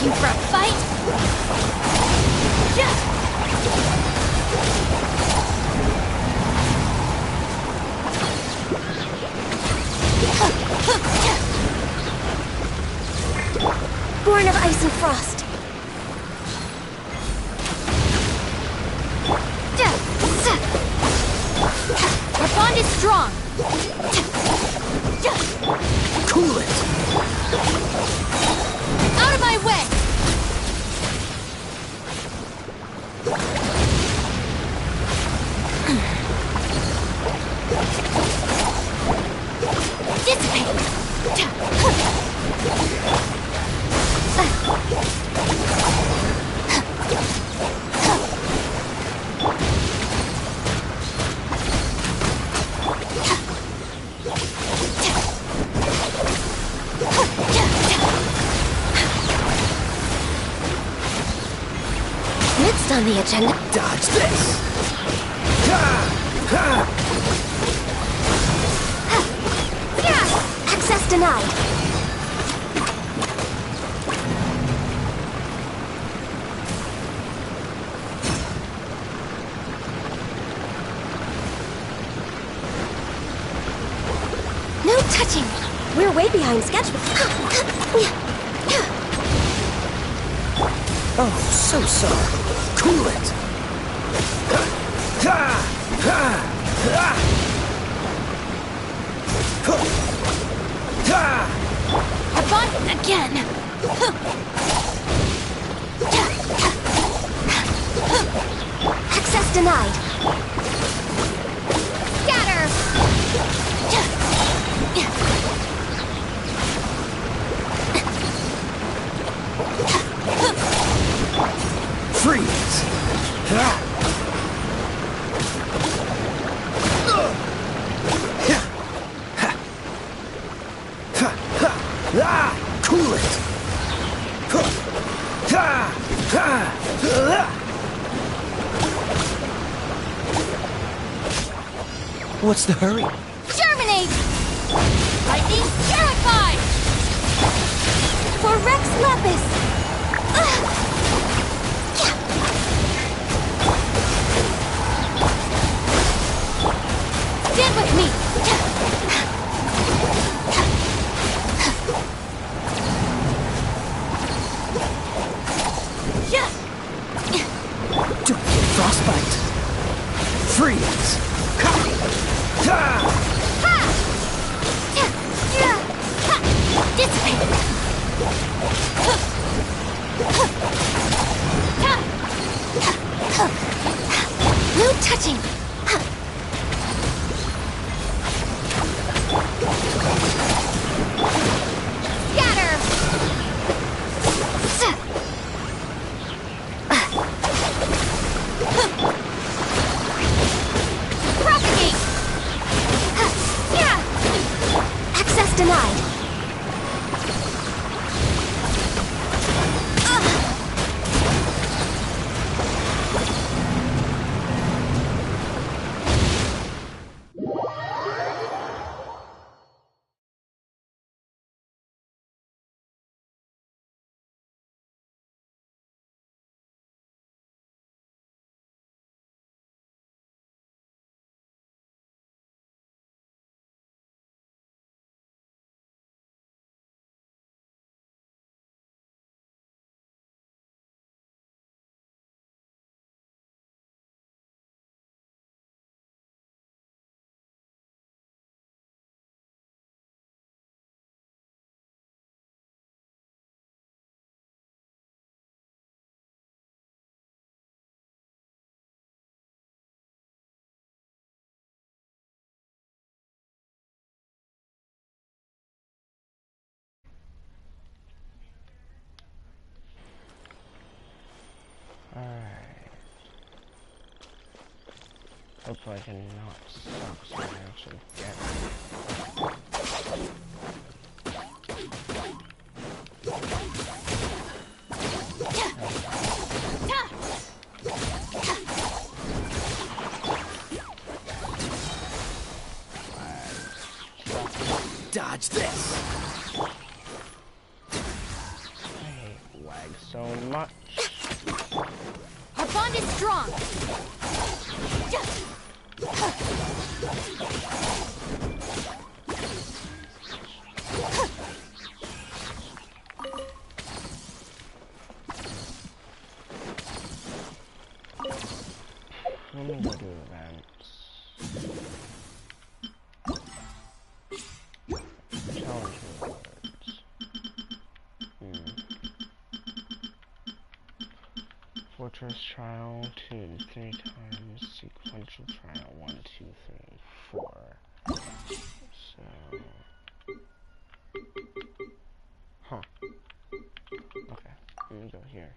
looking for a fight? Born of ice and frost. Our bond is strong. Cool it! Out of my way! Dissipate! Next on the agenda. Dodge this! Access denied. No touching. We're way behind schedule. Oh, so sorry. Cool it! Our bond again. Access denied. Scatter. Freeze! Cool it! What's the hurry? Germinate! Lightning purify! For Rex Lapis! Stand with me! Don't get frostbite! Freeze! Dissipate! No touching! Scatter! Propagate! Access denied. Alright. Hopefully I can not stop so I actually get Dodge this! I hate wags. strong. Let me go do events. Challenge rewards. Fortress trial 2 to 3 times. Sequential trial 1, 2, 3, 4. So. Huh. Okay. Let me go here.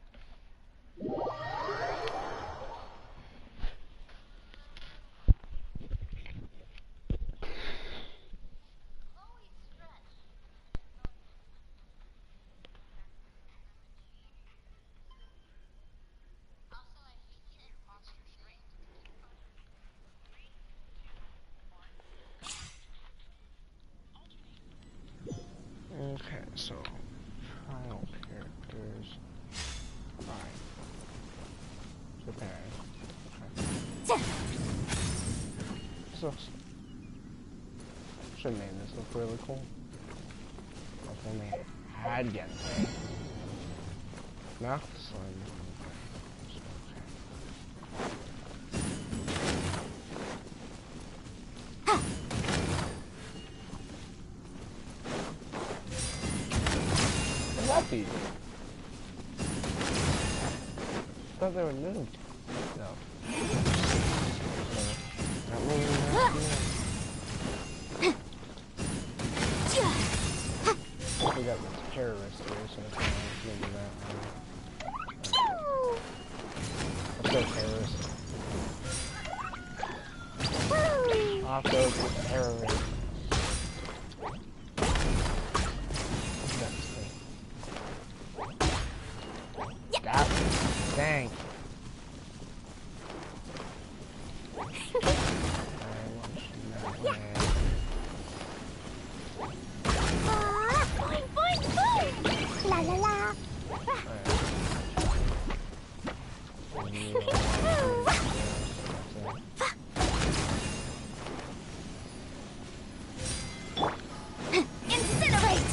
Okay, so trial characters. Alright. Japan. Okay. This looks. Should name this look really cool. If only had Gensei. No? Slime. Happy. Thought they were moved. No. Not moving. We got this terrorist here, so it's gonna give me that. Let's go terrorist. Off goes the terrorist. Got me. Dang. Boing, boing, boing. La la la. Incinerate.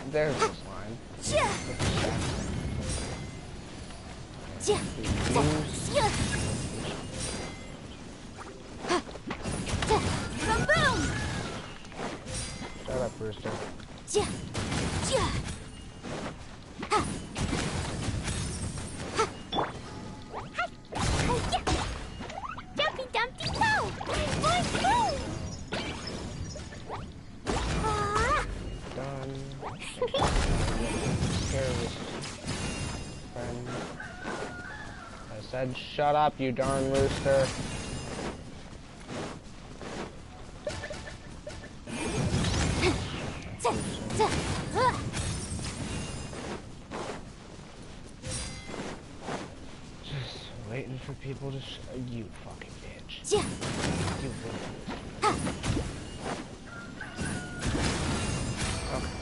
There's the slime. Boom! Shut up, Rooster. Dumpty Dumpty Go! Boing, boing, boing! Done. Terrorist friend. I said shut up, you darn rooster. Just waiting for people to you fucking bitch. You bitch. Okay.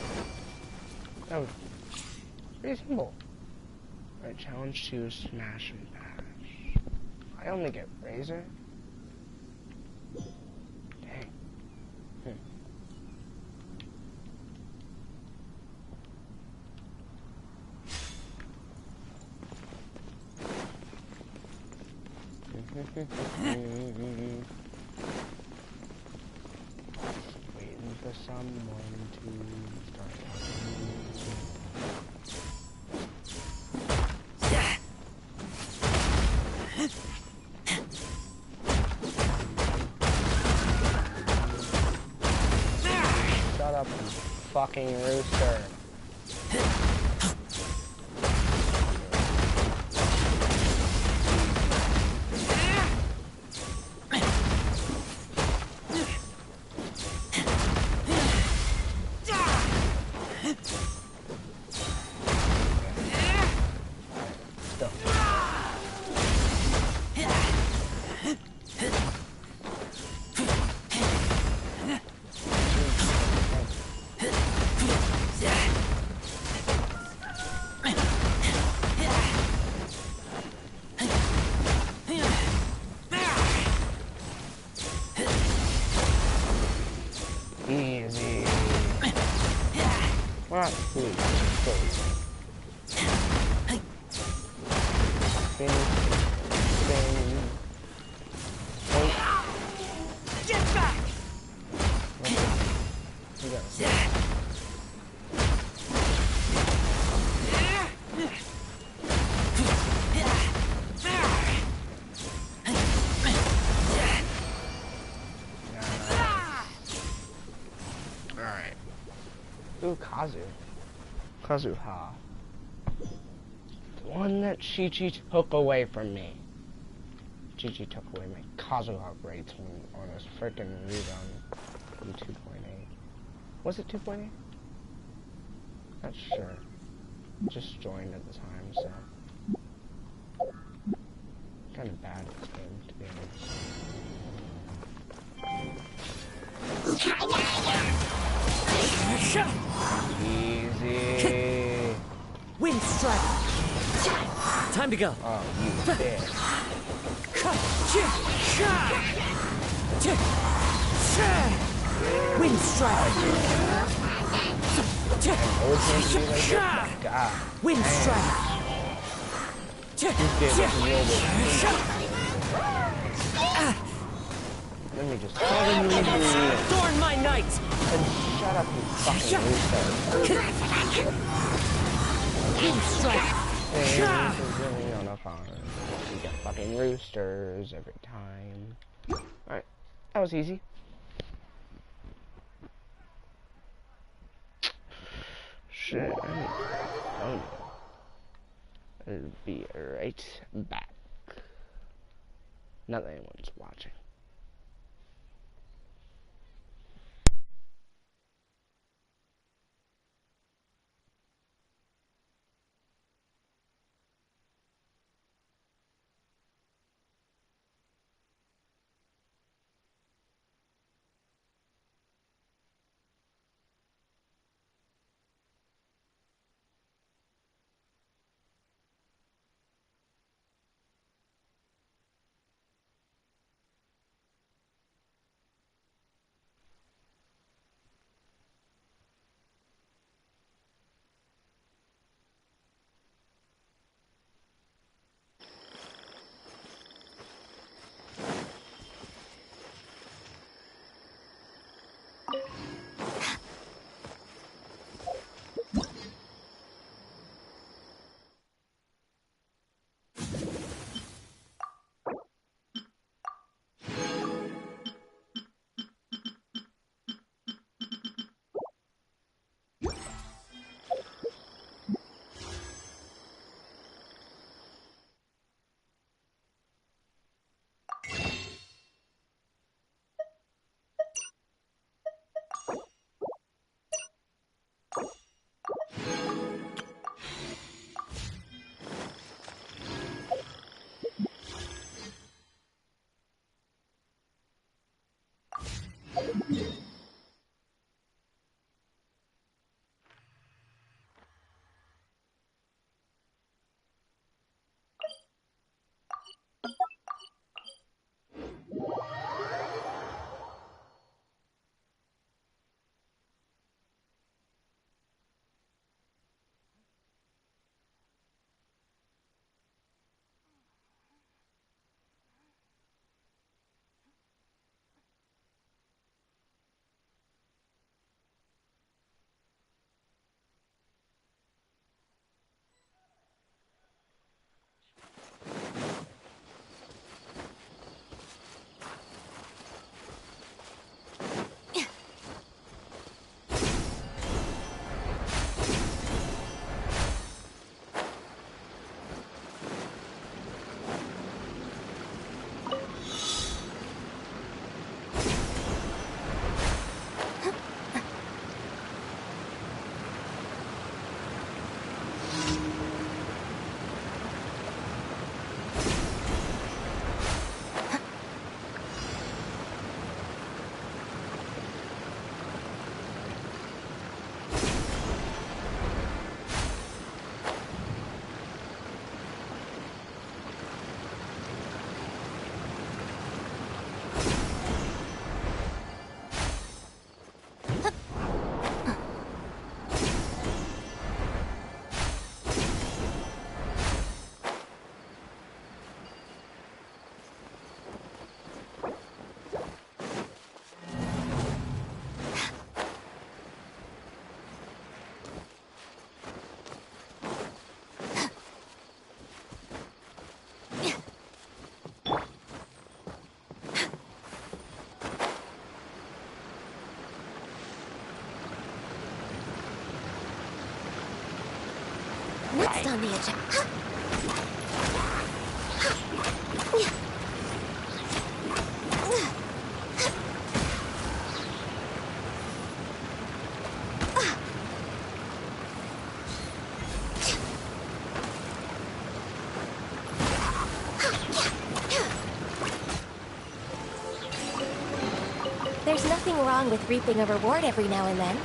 That was reasonable. Alright, challenge 2, smash and bash. I only get Razor? Dang. Waiting for someone to start Shut up, you fucking rooster. Well, not fully. Spin. Spin. Oh. Get back! You got it. Alright. Ooh, Kazu. Kazuha. The one that Chi-Chi took away from me. Chi-Chi took away my Kazuha grades on this frickin' rerun in 2.8. Was it 2.8? Not sure. Just joined at the time, so. Kind of bad at this game, to be honest. Easy. Wind strike. Time to go. Oh, you bitch. Wind strike. Always going to be like this. God. Wind strike. You did what you will with. Let me just Thorn my knight. shut up, you fucking rooster. Wind strike. This is really on a farm. We got fucking roosters every time. Alright, that was easy. Shit, I'll be right back. Not that anyone's watching. Next on the agenda. There's nothing wrong with reaping a reward every now and then.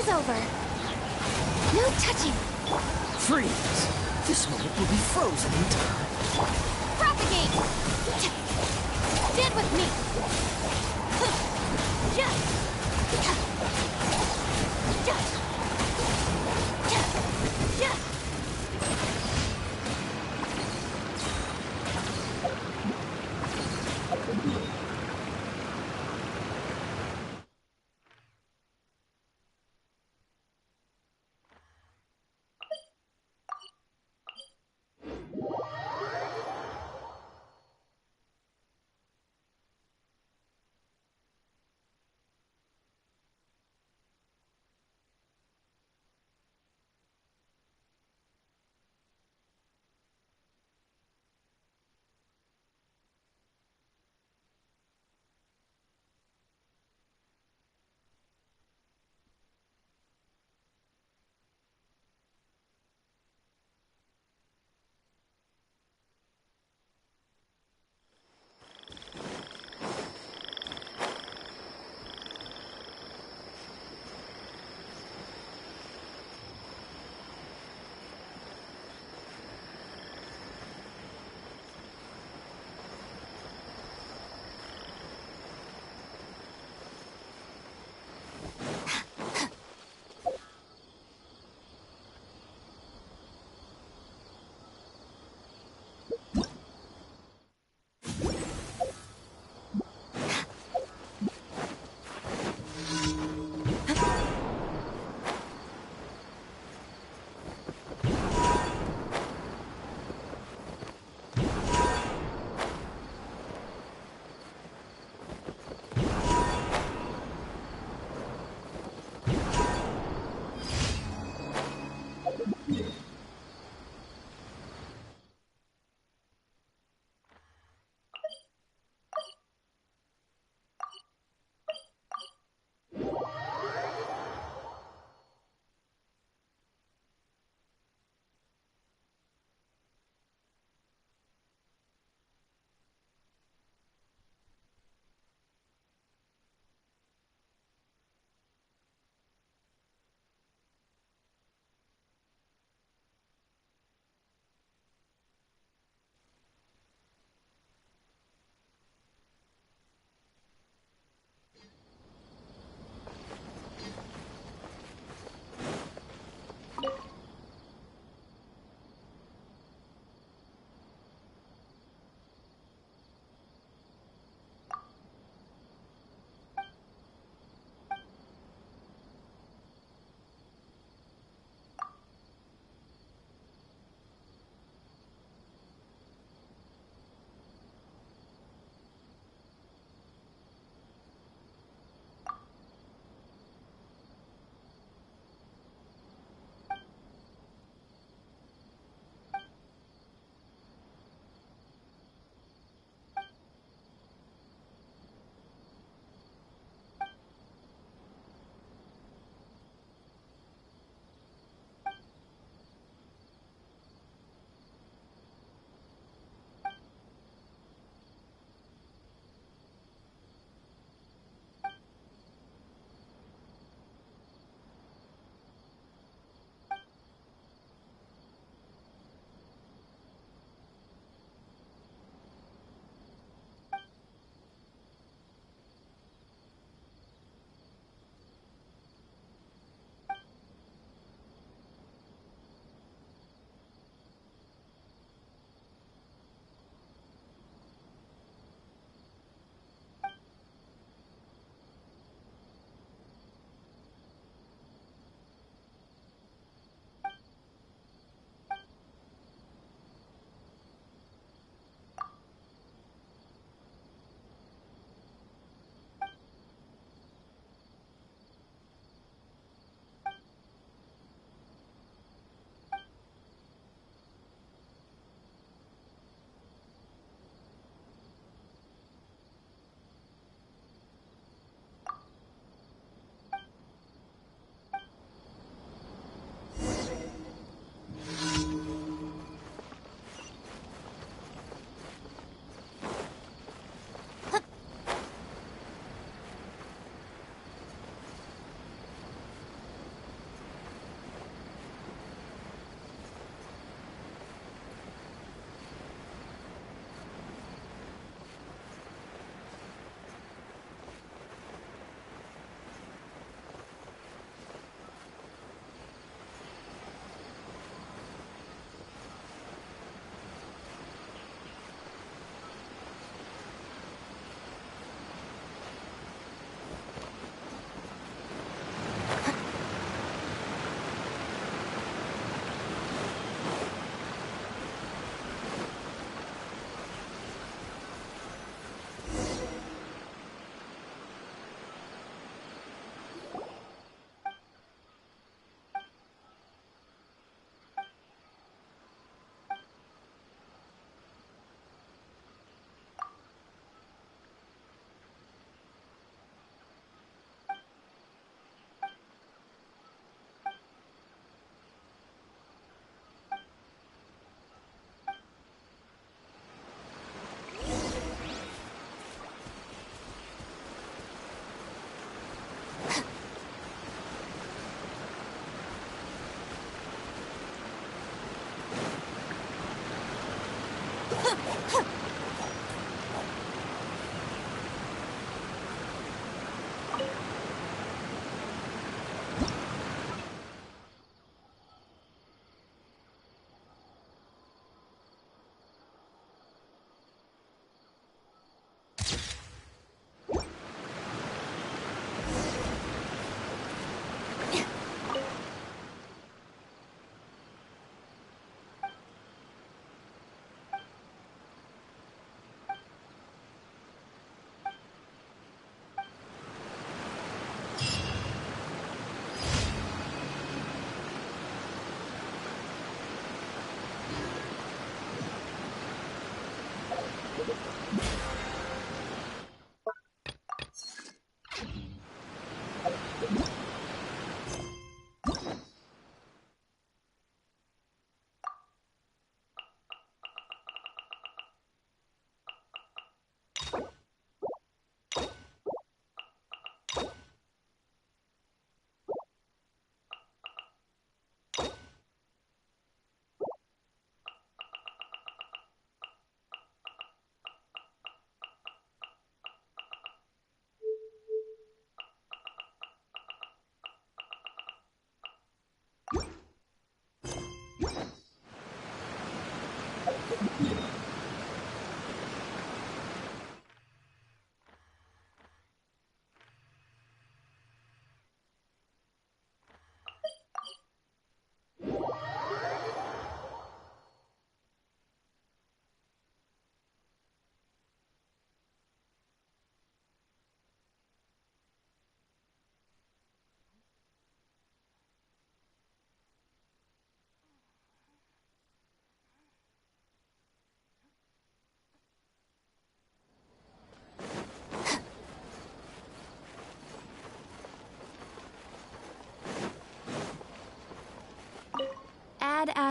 Over. No touching. Freeze! This moment will be frozen in time. Propagate! Stand with me!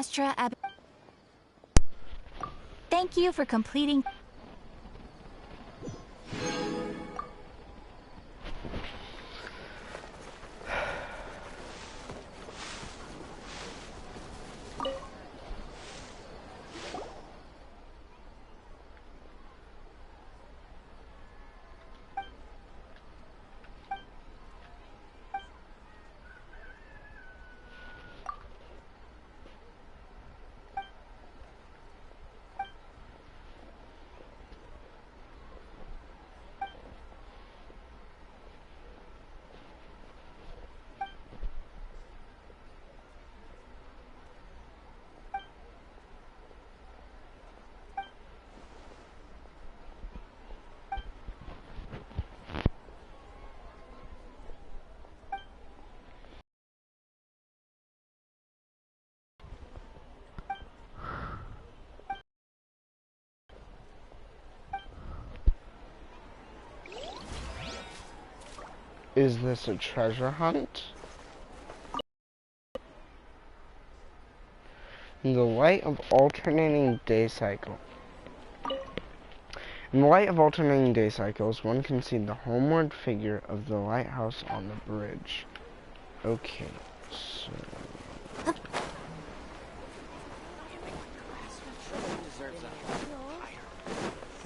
Astra Ab. Thank you for completing. Is this a treasure hunt? In the light of alternating day cycle. In the light of alternating day cycles, one can see the homeward figure of the lighthouse on the bridge. Okay, so...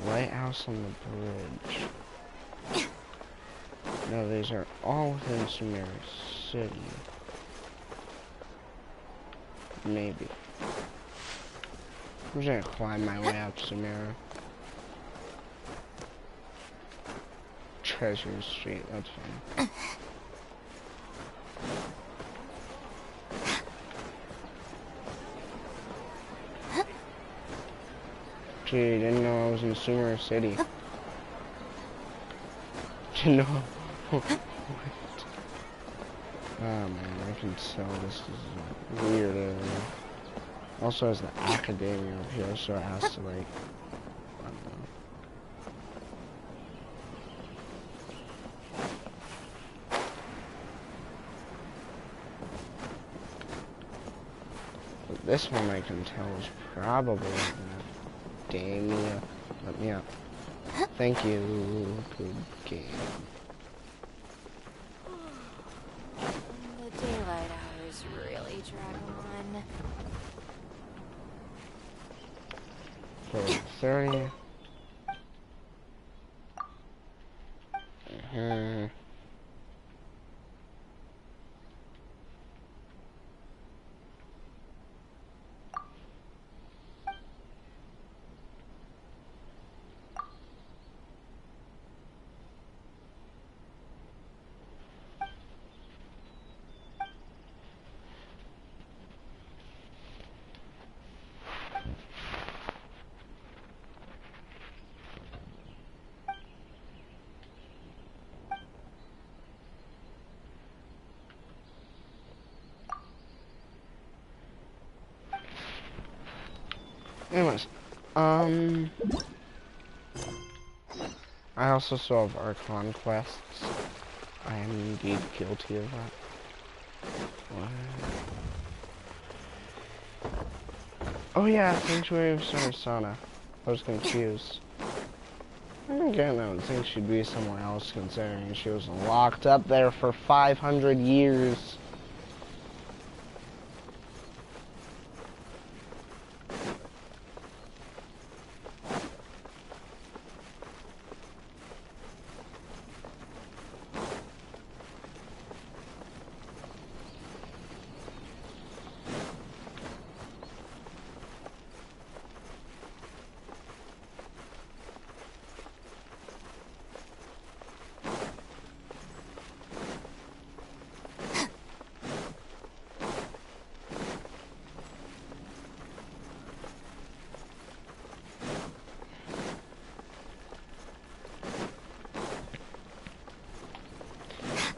Lighthouse on the bridge. No, these are all within Sumeru City. Maybe. I'm just gonna climb my way out to Sumeru. Treasure Street, that's fine. Gee, didn't know I was in Sumeru City. Didn't know. What? Oh man, I can tell this is weird. Also has the academia up here, so it has to like, I don't know. But this one I can tell is probably academia. Let me up. Thank you. Good game. The daylight hours really drag on. 4:30. Anyways, I also still have Archon quests. I am indeed guilty of that. What? Oh yeah, Sanctuary of Sarasana. I was confused. Again, I would think she'd be somewhere else considering she was locked up there for 500 years.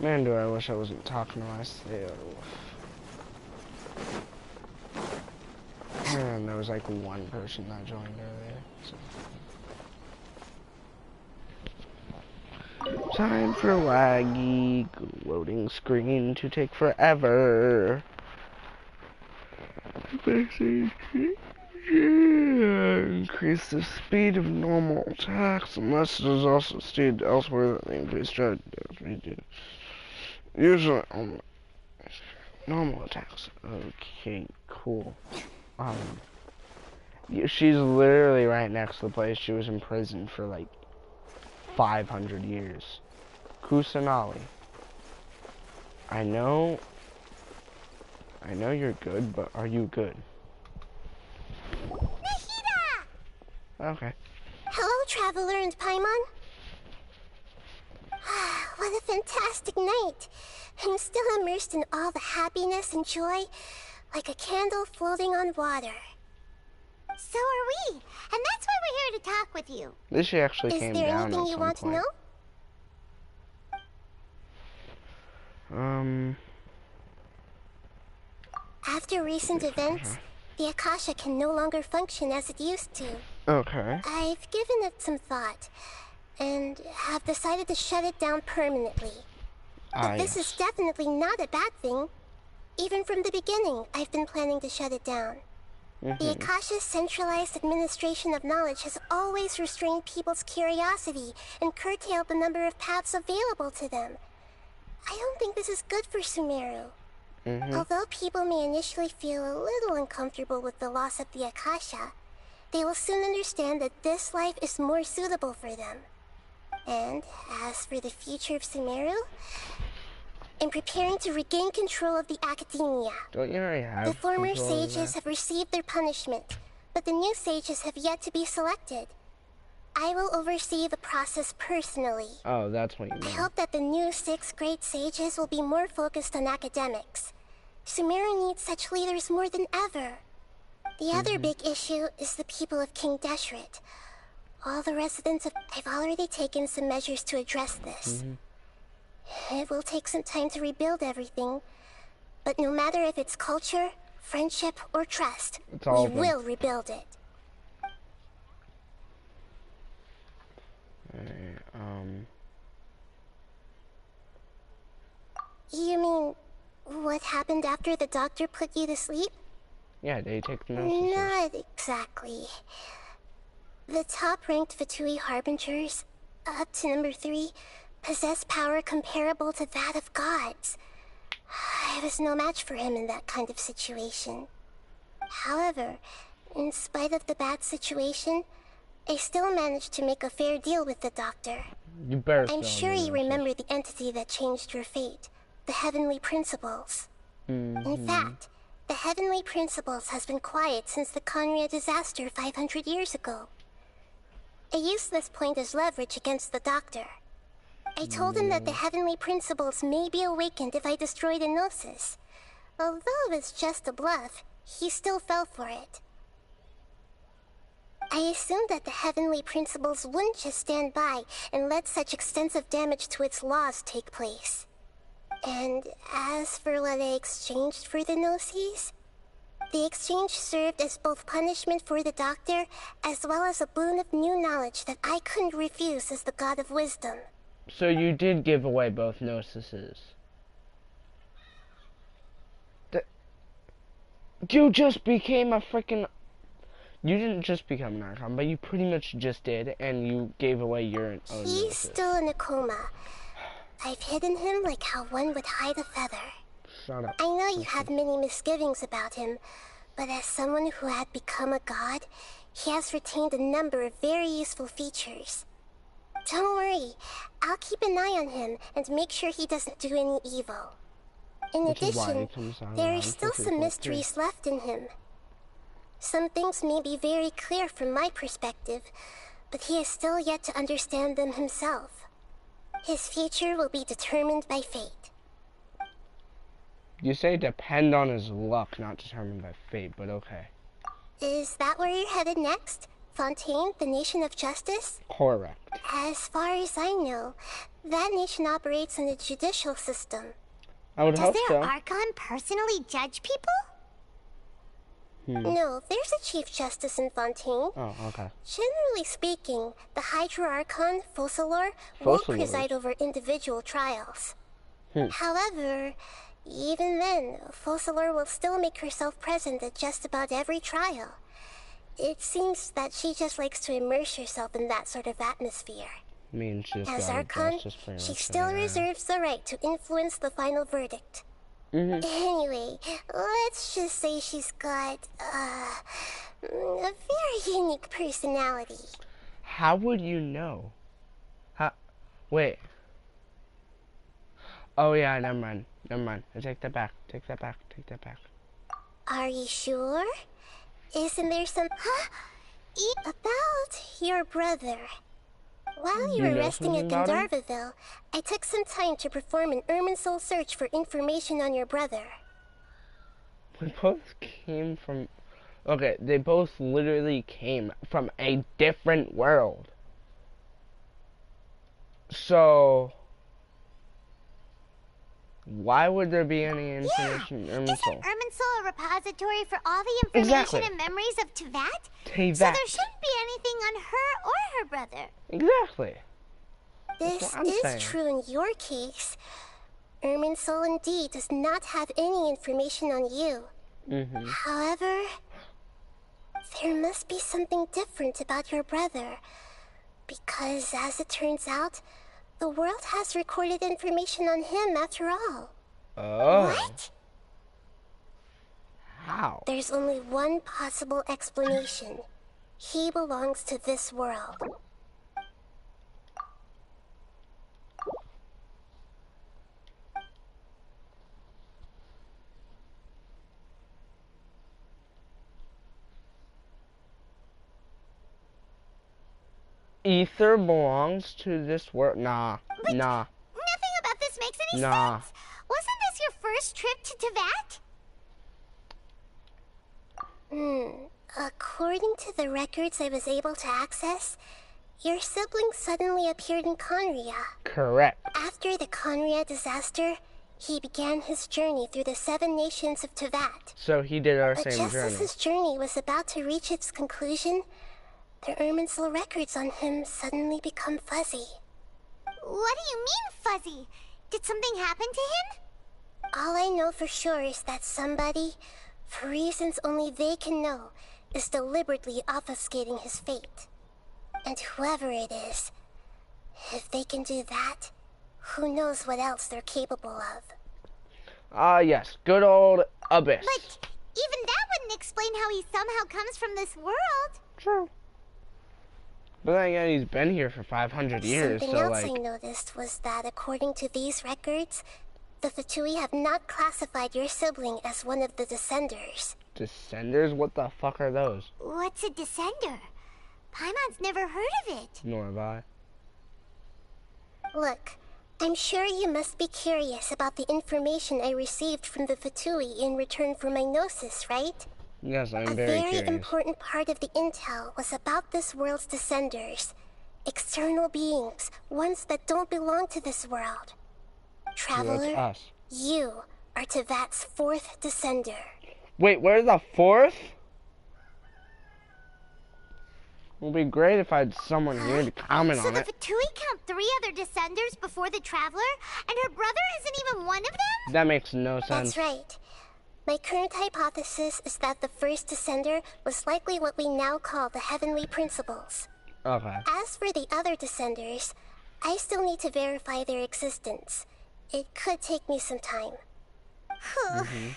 Man, do I wish I wasn't talking to myself. And there was like one person that joined earlier. So. Time for laggy loading screen to take forever. Increase the speed of normal attacks unless it is also stated elsewhere that the increased strategy. Usually, normal attacks. Okay, cool. She's literally right next to the place she was imprisoned for like 500 years. Kusanali. I know you're good, but are you good? Nahida! Okay. Hello, Traveler and Paimon. What a fantastic night. I'm still immersed in all the happiness and joy, like a candle floating on water. So are we, and that's why we're here to talk with you. This she actually Is came there down anything at you some want point. to know? After recent events, the Akasha can no longer function as it used to. Okay. I've given it some thought, and have decided to shut it down permanently. But this is definitely not a bad thing. Even from the beginning, I've been planning to shut it down. The Akasha's centralized administration of knowledge has always restrained people's curiosity and curtailed the number of paths available to them. I don't think this is good for Sumeru. Although people may initially feel a little uncomfortable with the loss of the Akasha, they will soon understand that this life is more suitable for them. And as for the future of Sumeru, I'm preparing to regain control of the academia. Don't you already have The former control of sages that? have received their punishment, but the new sages have yet to be selected. I will oversee the process personally. Oh, that's what you I mean. hope that the new 6th grade sages will be more focused on academics. Sumeru needs such leaders more than ever. The other big issue is the people of King Deshret. All the residents of... I've already taken some measures to address this. It will take some time to rebuild everything, but no matter if it's culture, friendship, or trust, It's all we of them. will rebuild it. You mean, what happened after the doctor put you to sleep? Yeah, they take the notices. Not exactly. The top-ranked Fatui Harbingers, up to number 3, possess power comparable to that of gods. I was no match for him in that kind of situation. However, in spite of the bad situation, I still managed to make a fair deal with the doctor. You better I'm still sure have you the remember the entity that changed your fate, the Heavenly Principles. In fact, the Heavenly Principles has been quiet since the Conria disaster 500 years ago. I used this point as leverage against the doctor. I told him that the Heavenly Principles may be awakened if I destroy the Gnosis. Although it's just a bluff, he still fell for it. I assumed that the Heavenly Principles wouldn't just stand by and let such extensive damage to its laws take place. And as for what I exchanged for the Gnosis, the exchange served as both punishment for the doctor, as well as a boon of new knowledge that I couldn't refuse as the God of Wisdom. So you did give away both Gnosises. You just became a freaking... You didn't just become an Archon, but you pretty much just did, and you gave away your own He's Gnosis. still in a coma. I've hidden him like how one would hide a feather. Shut up. I know you have many misgivings about him, but as someone who had become a god, he has retained a number of very useful features. Don't worry, I'll keep an eye on him and make sure he doesn't do any evil. In Which is why he addition, comes out there around are still 50 some point mysteries left in him. Some things may be very clear from my perspective, but he is still yet to understand them himself. His future will be determined by fate. You say depend on his luck, not determined by fate, but okay. Is that where you're headed next? Fontaine, the nation of justice? Correct. As far as I know, that nation operates in a judicial system. I would Does hope their so. Archon personally judge people? No, there's a Chief Justice in Fontaine. Oh, okay. Generally speaking, the Hydra Archon, Fossilor, won't Fossilor. preside over individual trials. However, Even then, Fossilor will still make herself present at just about every trial. It seems that she just likes to immerse herself in that sort of atmosphere. As Archon, she still reserves the right to influence the final verdict. Anyway, let's just say she's got a very unique personality. How would you know? Wait. Oh yeah, never mind. I take that back. Are you sure? Isn't there some... About your brother. While you were resting at Gandharvaville, I took some time to perform an Irminsul search for information on your brother. We both came from... Okay, they both literally came from a different world. So... why would there be any information in Irminsul? Isn't Irminsul a repository for all the information and memories of Teyvat? So there shouldn't be anything on her or her brother. Exactly. This is true in your case. Irminsul indeed does not have any information on you. However, there must be something different about your brother. Because as it turns out, the world has recorded information on him after all. Oh. What? How? There's only one possible explanation. He belongs to this world. Ether belongs to this world? Nah. Nothing about this makes any sense. Wasn't this your first trip to Teyvat? According to the records I was able to access, your sibling suddenly appeared in Conria. Correct. After the Conria disaster, he began his journey through the 7 nations of Teyvat. So he did our same just journey. as his journey was about to reach its conclusion, the Irminsul records on him suddenly become fuzzy. What do you mean, fuzzy? Did something happen to him? All I know for sure is that somebody, for reasons only they can know, is deliberately obfuscating his fate. And whoever it is, if they can do that, who knows what else they're capable of. Yes. Good old Abyss. But even that wouldn't explain how he somehow comes from this world. True. But then again, he's been here for 500 years, Something else I noticed was that according to these records, the Fatui have not classified your sibling as one of the Descenders. Descenders? What the fuck are those? What's a Descender? Paimon's never heard of it. Nor have I. Look, I'm sure you must be curious about the information I received from the Fatui in return for my gnosis, right? Yes, I'm very curious. A very curious. important part of the intel was about this world's Descenders. External beings, ones that don't belong to this world. Traveler, so that's us. You are Teyvat's 4th Descender. Wait, where's the 4th? It would be great if I had someone here to comment on it. So the Fatui count 3 other Descenders before the Traveler, and her brother isn't even one of them? That makes no sense. That's right. My current hypothesis is that the first Descender was likely what we now call the Heavenly Principles. Okay. As for the other Descenders, I still need to verify their existence. It could take me some time. Paimon's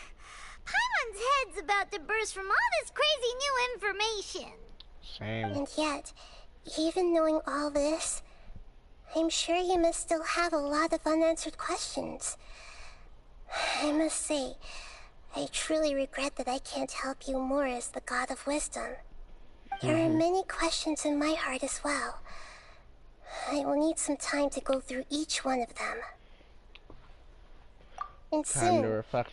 head's about to burst from all this crazy new information. Same. And yet, even knowing all this, I'm sure you must still have a lot of unanswered questions. I must say, I truly regret that I can't help you more as the God of Wisdom. There are many questions in my heart as well. I will need some time to go through each one of them. And soon,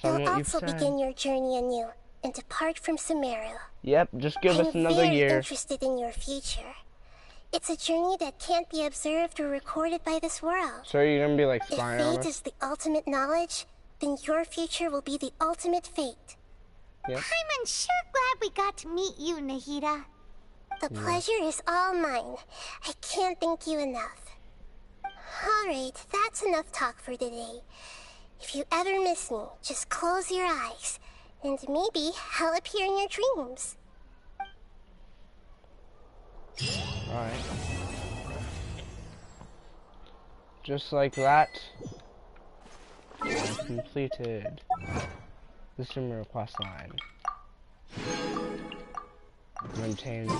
you'll also begin your journey anew and depart from Sumeru. Yep, just give us another year. I'm very interested in your future. It's a journey that can't be observed or recorded by this world. So you're gonna be like spying on us? If fate is the ultimate knowledge, then your future will be the ultimate fate. Yep. I'm sure glad we got to meet you, Nahida. The pleasure is all mine. I can't thank you enough. Alright, that's enough talk for today. If you ever miss me, just close your eyes, and maybe I'll appear in your dreams. Alright. Just like that, I completed the streamer quest line. Maintained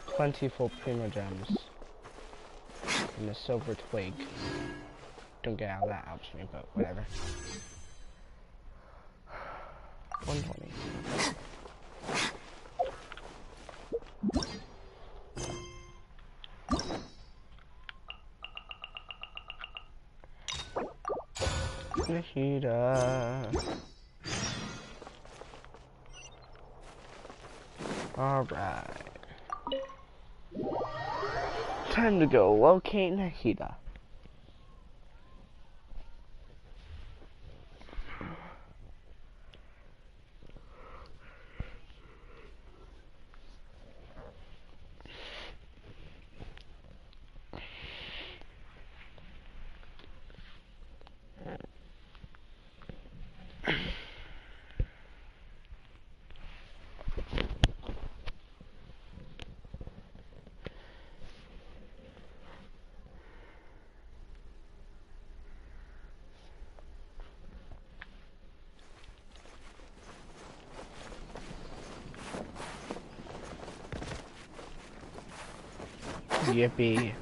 plentiful primogems and a silver twig. Don't get out of that helps me, but whatever. 120. Nahida. Alright. Time to go locate Nahida. Yippee.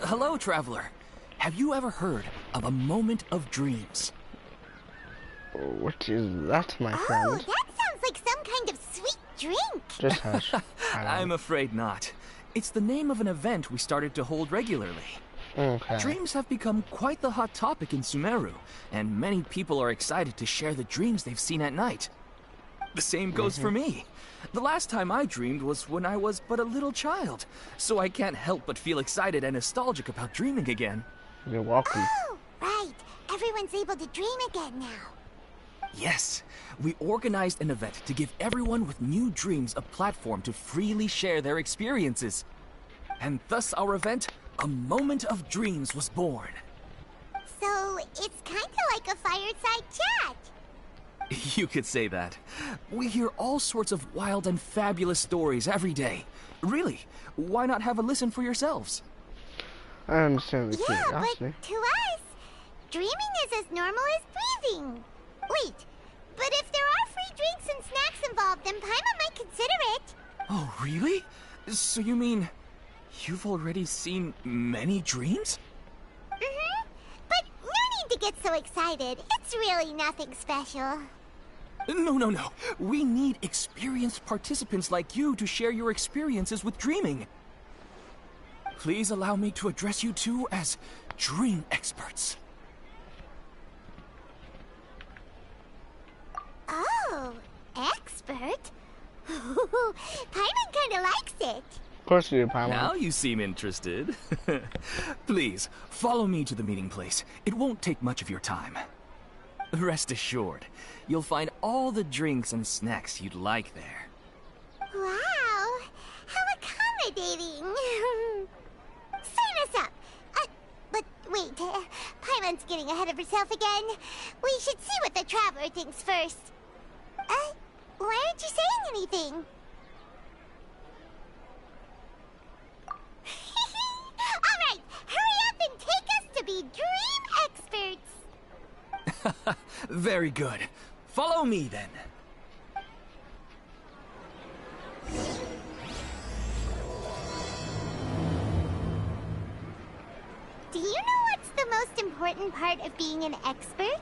Hello, traveler. Have you ever heard of a moment of dreams? What is that, my friend? Oh, that sounds like some kind of sweet drink. Just hush. I'm afraid not. It's the name of an event we started to hold regularly. Okay. Dreams have become quite the hot topic in Sumeru, and many people are excited to share the dreams they've seen at night. The same goes for me. The last time I dreamed was when I was but a little child, so I can't help but feel excited and nostalgic about dreaming again. You're welcome. Oh, right. Everyone's able to dream again now. Yes, we organized an event to give everyone with new dreams a platform to freely share their experiences. And thus our event, A Moment of Dreams, was born. So, it's kind of like a fireside chat. You could say that. We hear all sorts of wild and fabulous stories every day. Really, why not have a listen for yourselves? I understand the Yeah, curiosity. but to us, dreaming is as normal as breathing. Wait, but if there are free drinks and snacks involved, then Paimon might consider it. Oh, really? So you mean you've already seen many dreams? Mm-hmm. But no need to get so excited. It's really nothing special. No. We need experienced participants like you to share your experiences with dreaming. Please allow me to address you two as dream experts. Oh, expert? Paimon kinda likes it. Of course you do, Paimon. Now you seem interested. Please, follow me to the meeting place. It won't take much of your time. Rest assured, you'll find all the drinks and snacks you'd like there. Wow, how accommodating. Sign us up. But wait, Paimon's getting ahead of herself again. We should see what the traveler thinks first. Why aren't you saying anything? Alright, hurry up and take us to be dream experts. Very good. Follow me then. Do you know what's the the most important part of being an expert?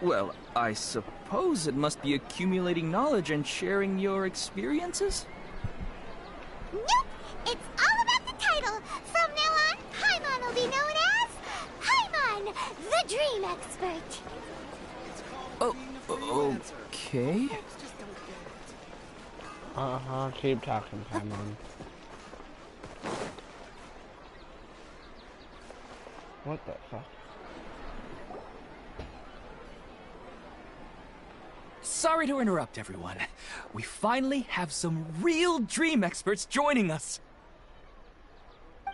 Well, I suppose it must be accumulating knowledge and sharing your experiences? Nope! It's all about the title! From now on, Paimon will be known as Paimon, the Dream Expert! Oh, okay. Keep talking, Paimon. What the fuck? Sorry to interrupt, everyone. We finally have some real dream experts joining us.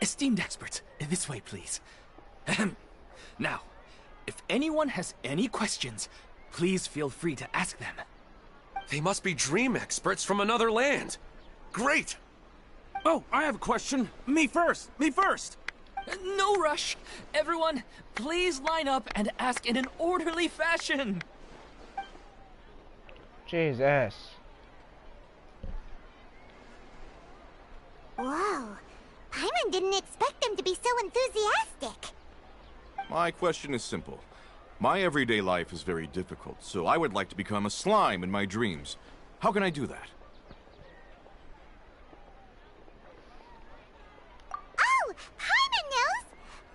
Esteemed experts, this way, please. Ahem. Now, if anyone has any questions, please feel free to ask them. They must be dream experts from another land. Great! Oh, I have a question. Me first! Me first! No rush. Everyone, please line up and ask in an orderly fashion. Jesus. Whoa. Paimon didn't expect them to be so enthusiastic. My question is simple. My everyday life is very difficult, so I would like to become a slime in my dreams. How can I do that? Oh, Paimon knows!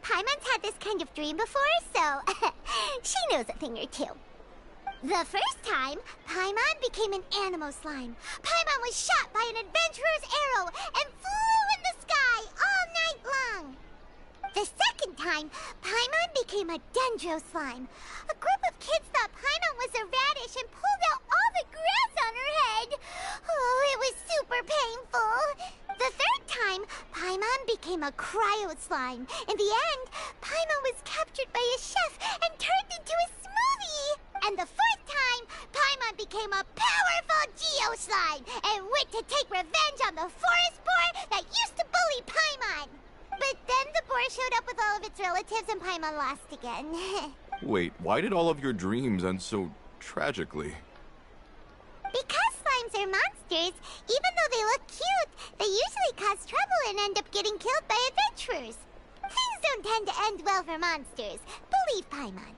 Paimon's had this kind of dream before, so she knows a thing or two. The first time, Paimon became an animal slime. Paimon was shot by an adventurer's arrow and flew in the sky all night long. The second time, Paimon became a dendro slime. A group of kids thought Paimon was a radish and pulled out all the grass on her head. Oh, it was super painful. The third time, Paimon became a cryo slime. In the end, Paimon was captured by a chef and turned into a smoothie. And the fourth time, Paimon became a powerful Geo slime and went to take revenge on the forest boar that used to bully Paimon. But then the boar showed up with all of its relatives and Paimon lost again. Wait, why did all of your dreams end so tragically? Because slimes are monsters, even though they look cute, they usually cause trouble and end up getting killed by adventurers. Things don't tend to end well for monsters. Believe Paimon.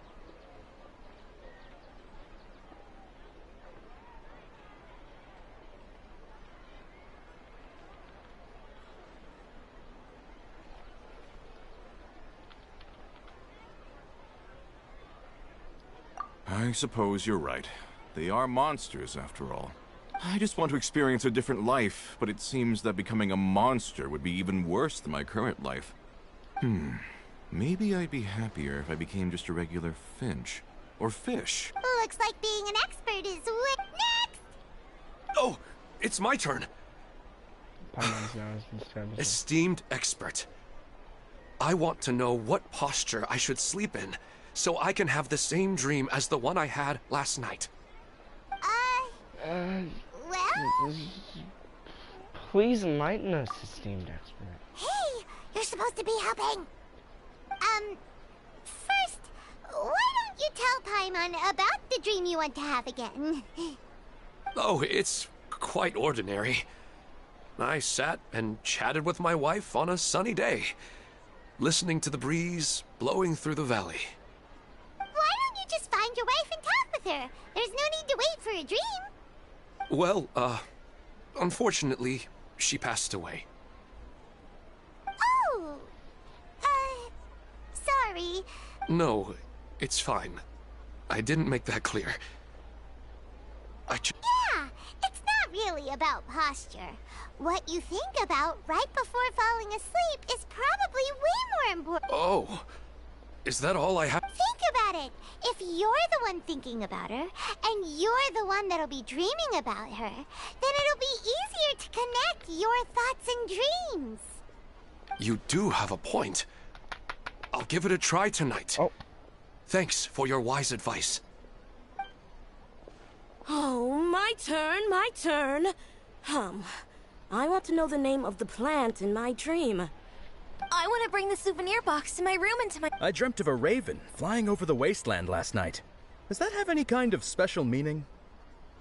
I suppose you're right. They are monsters, after all. I just want to experience a different life, but it seems that becoming a monster would be even worse than my current life. Maybe I'd be happier if I became just a regular finch. Or fish. Looks like being an expert is next! Oh, it's my turn. Paimon's nose is terrible. Esteemed expert. I want to know what posture I should sleep in, so I can have the same dream as the one I had last night. Well? Please enlighten us, esteemed expert. Hey, you're supposed to be helping. First, why don't you tell Paimon about the dream you want to have again? Oh, it's quite ordinary. I sat and chatted with my wife on a sunny day, listening to the breeze blowing through the valley. Why don't you just find your wife and talk with her? There's no need to wait for a dream. Well, unfortunately, she passed away. Oh, sorry. No, it's fine. I didn't make that clear. Yeah, it's not really about posture. What you think about right before falling asleep is probably way more important. Oh, is that all I have? Think about it. If you're the one thinking about her, and you're the one that'll be dreaming about her, then it'll be easier to connect your thoughts and dreams. You do have a point. I'll give it a try tonight. Oh. Thanks for your wise advice. Oh, my turn, my turn. I want to know the name of the plant in my dream. I want to bring the souvenir box to my room and to my... I dreamt of a raven flying over the wasteland last night. Does that have any kind of special meaning?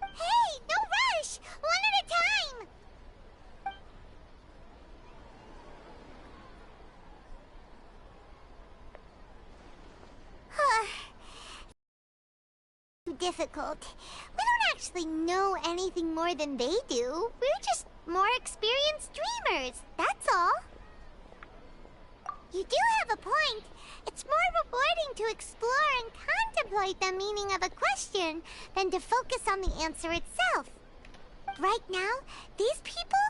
Hey, no rush! One at a time! difficult. We don't actually know anything more than they do. We're just more experienced dreamers, that's all. You do have a point. It's more rewarding to explore and contemplate the meaning of a question than to focus on the answer itself. Right now, these people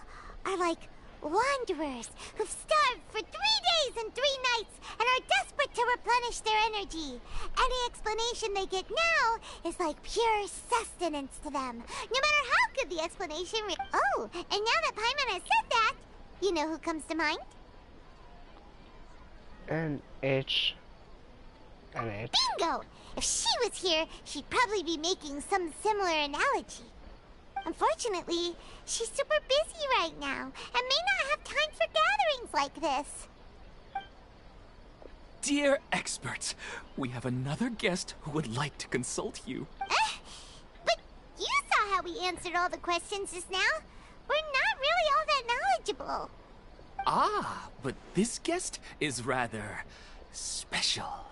are like wanderers who've starved for 3 days and 3 nights and are desperate to replenish their energy. Any explanation they get now is like pure sustenance to them, no matter how good the explanation Oh, and now that Paimon has said that, you know who comes to mind? An itch. An itch. Bingo! If she was here, she'd probably be making some similar analogy. Unfortunately, she's super busy right now and may not have time for gatherings like this. Dear experts, we have another guest who would like to consult you. But you saw how we answered all the questions just now. We're not really all that knowledgeable. Ah, but this guest is rather special.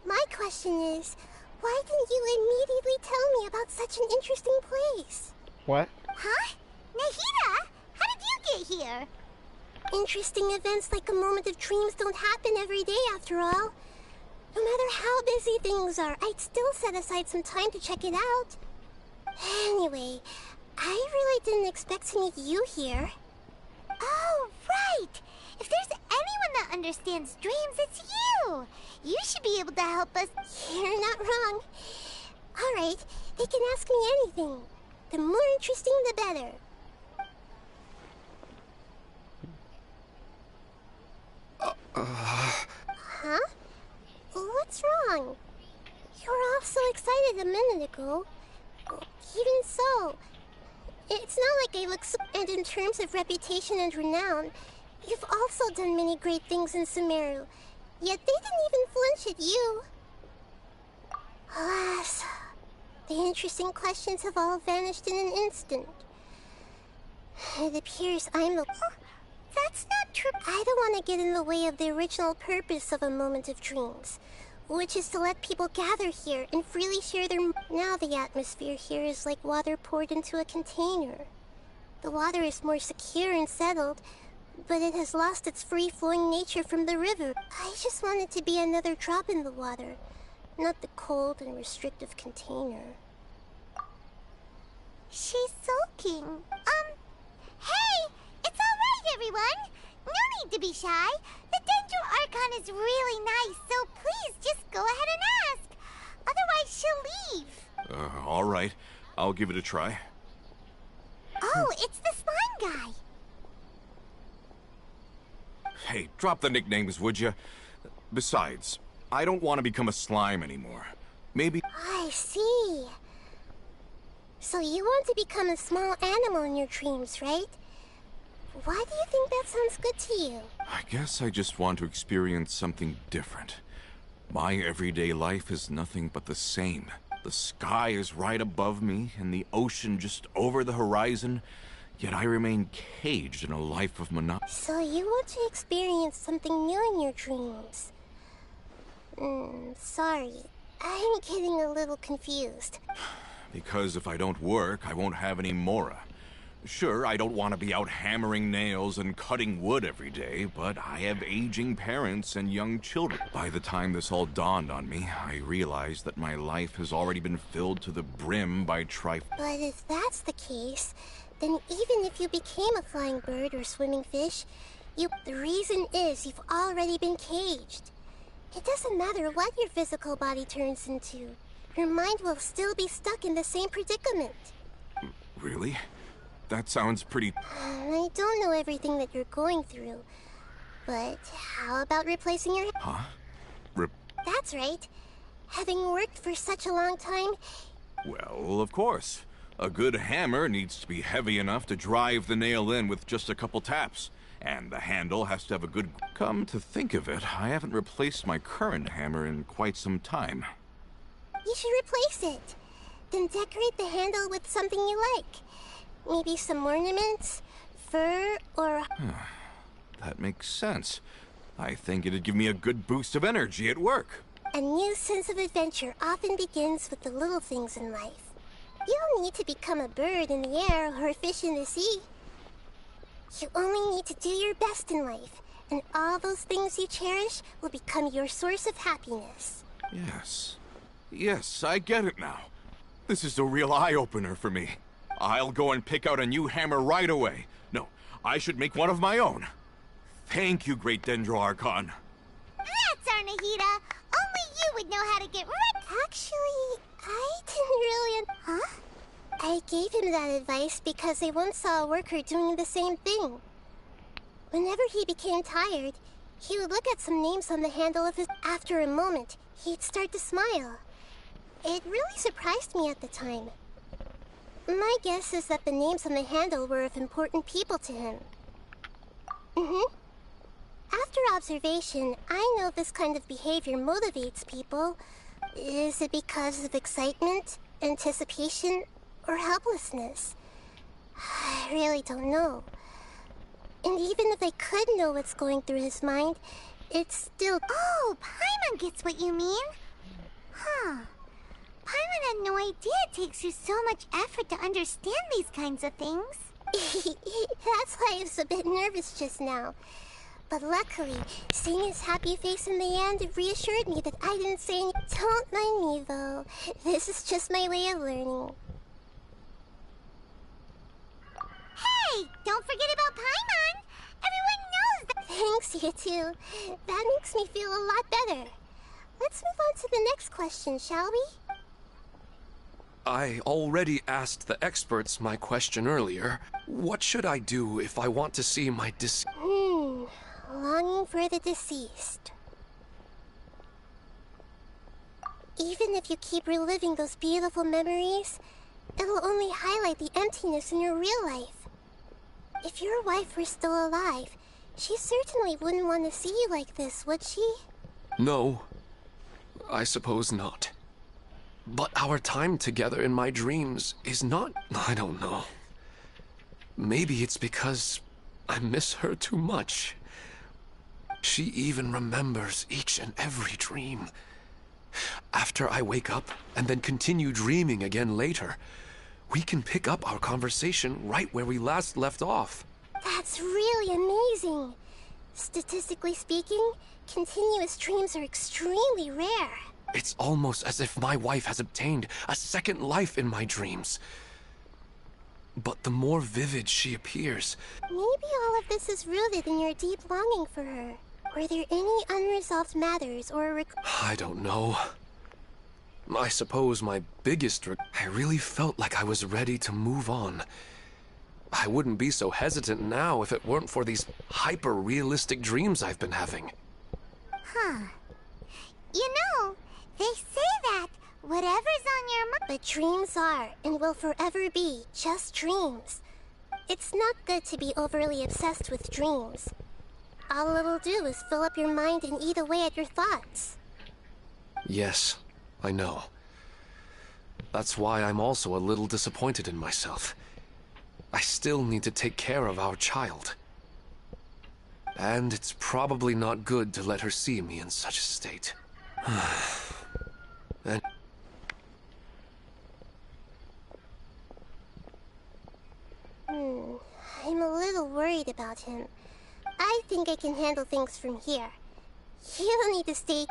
My question is, why didn't you immediately tell me about such an interesting place? What? Huh? Nahida? How did you get here? Interesting events like a moment of dreams don't happen every day after all. No matter how busy things are, I'd still set aside some time to check it out. Anyway, I really didn't expect to meet you here. Oh, right! If there's anyone that understands dreams, it's you! You should be able to help us. You're not wrong. Alright, they can ask me anything. The more interesting, the better. Huh? What's wrong? You were all so excited a minute ago. Even so, it's not like I look so... And in terms of reputation and renown, you've also done many great things in Sumeru, yet they didn't even flinch at you. Alas, the interesting questions have all vanished in an instant. It appears I'm the... That's not true. I don't want to get in the way of the original purpose of a moment of dreams, which is to let people gather here and freely share their... Now the atmosphere here is like water poured into a container. The water is more secure and settled, but it has lost its free-flowing nature from the river. I just want it to be another drop in the water, not the cold and restrictive container. She's sulking. Hey! It's alright, everyone! No need to be shy. The Dendro Archon is really nice, so please just go ahead and ask. Otherwise, she'll leave. All right. I'll give it a try. Oh, it's the slime guy. Hey, drop the nicknames, would you? Besides, I don't want to become a slime anymore. Maybe... I see. So you want to become a small animal in your dreams, right? Why do you think that sounds good to you? I guess I just want to experience something different. My everyday life is nothing but the same. The sky is right above me, and the ocean just over the horizon, yet I remain caged in a life of monotony. So you want to experience something new in your dreams? Sorry. I'm getting a little confused. Because if I don't work, I won't have any mora. Sure, I don't want to be out hammering nails and cutting wood every day, but I have aging parents and young children. By the time this all dawned on me, I realized that my life has already been filled to the brim by But if that's the case, then even if you became a flying bird or swimming fish, the reason is you've already been caged. It doesn't matter what your physical body turns into. Your mind will still be stuck in the same predicament. Really? That sounds pretty... I don't know everything that you're going through, but how about replacing your... Huh? That's right. Having worked for such a long time... Well, of course. A good hammer needs to be heavy enough to drive the nail in with just a couple taps. And the handle has to have a good... Come to think of it, I haven't replaced my current hammer in quite some time. You should replace it. Then decorate the handle with something you like. Maybe some ornaments, fur, or... That makes sense. I think it'd give me a good boost of energy at work. A new sense of adventure often begins with the little things in life. You don't need to become a bird in the air or a fish in the sea. You only need to do your best in life, and all those things you cherish will become your source of happiness. Yes. Yes, I get it now. This is a real eye-opener for me. I'll go and pick out a new hammer right away. No, I should make one of my own. Thank you, Great Dendro-Archon. That's our Nahida. Only you would know how to get rid. Actually, I didn't really... Huh? I gave him that advice because I once saw a worker doing the same thing. Whenever he became tired, he would look at some names on the handle of his... After a moment, he'd start to smile. It really surprised me at the time. My guess is that the names on the handle were of important people to him. After observation, I know this kind of behavior motivates people. Is it because of excitement, anticipation, or helplessness? I really don't know. And even if I could know what's going through his mind, it's still... Oh, Paimon gets what you mean. Huh. Paimon had no idea it takes you so much effort to understand these kinds of things. That's why I was a bit nervous just now. But luckily, seeing his happy face in the end reassured me that I didn't say any... Don't mind me, though. This is just my way of learning. Hey, don't forget about Paimon! Everyone knows that... Thanks, you two. That makes me feel a lot better. Let's move on to the next question, shall we? I already asked the experts my question earlier. What should I do if I want to see my Longing for the deceased. Even if you keep reliving those beautiful memories, it'll only highlight the emptiness in your real life. If your wife were still alive, she certainly wouldn't want to see you like this, would she? No, I suppose not. But our time together in my dreams is not... I don't know. Maybe it's because I miss her too much. She even remembers each and every dream. After I wake up and then continue dreaming again later, we can pick up our conversation right where we last left off. That's really amazing. Statistically speaking, continuous dreams are extremely rare. It's almost as if my wife has obtained a second life in my dreams. But the more vivid she appears... Maybe all of this is rooted in your deep longing for her. Were there any unresolved matters or... I don't know. I suppose my biggest I really felt like I was ready to move on. I wouldn't be so hesitant now if it weren't for these hyper-realistic dreams I've been having. Huh. You know, they say that whatever's on your mind... But dreams are, and will forever be, just dreams. It's not good to be overly obsessed with dreams. All it'll do is fill up your mind and eat away at your thoughts. Yes, I know. That's why I'm also a little disappointed in myself. I still need to take care of our child. And it's probably not good to let her see me in such a state. And... I'm a little worried about him. I think I can handle things from here. You'll need to stay...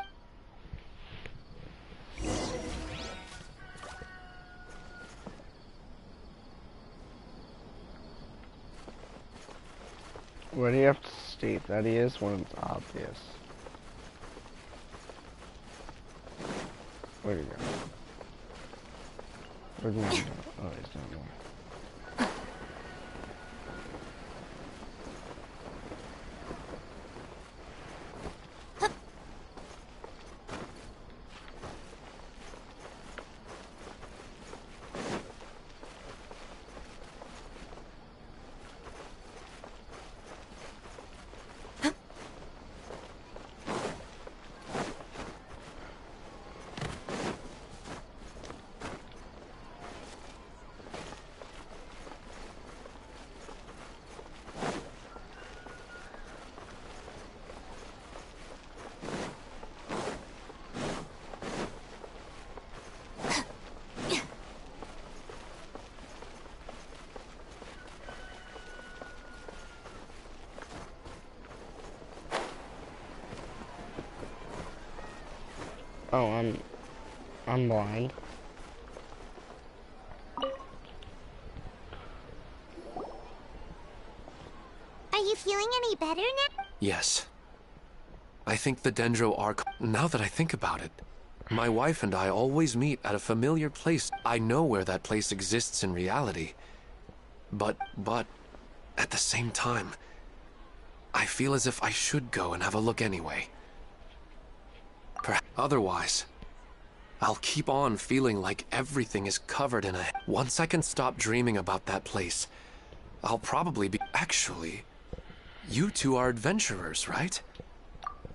What do you have to state? That he is when it's obvious. Where'd he go? Where'd he go? Oh, he's down there. Oh, I'm blind. Are you feeling any better now? Yes. I think the Dendro Arc. Now that I think about it, my wife and I always meet at a familiar place. I know where that place exists in reality. But, at the same time, I feel as if I should go and have a look anyway. Otherwise, I'll keep on feeling like everything is covered in a... Once I can stop dreaming about that place, I'll probably be... Actually, you two are adventurers, right?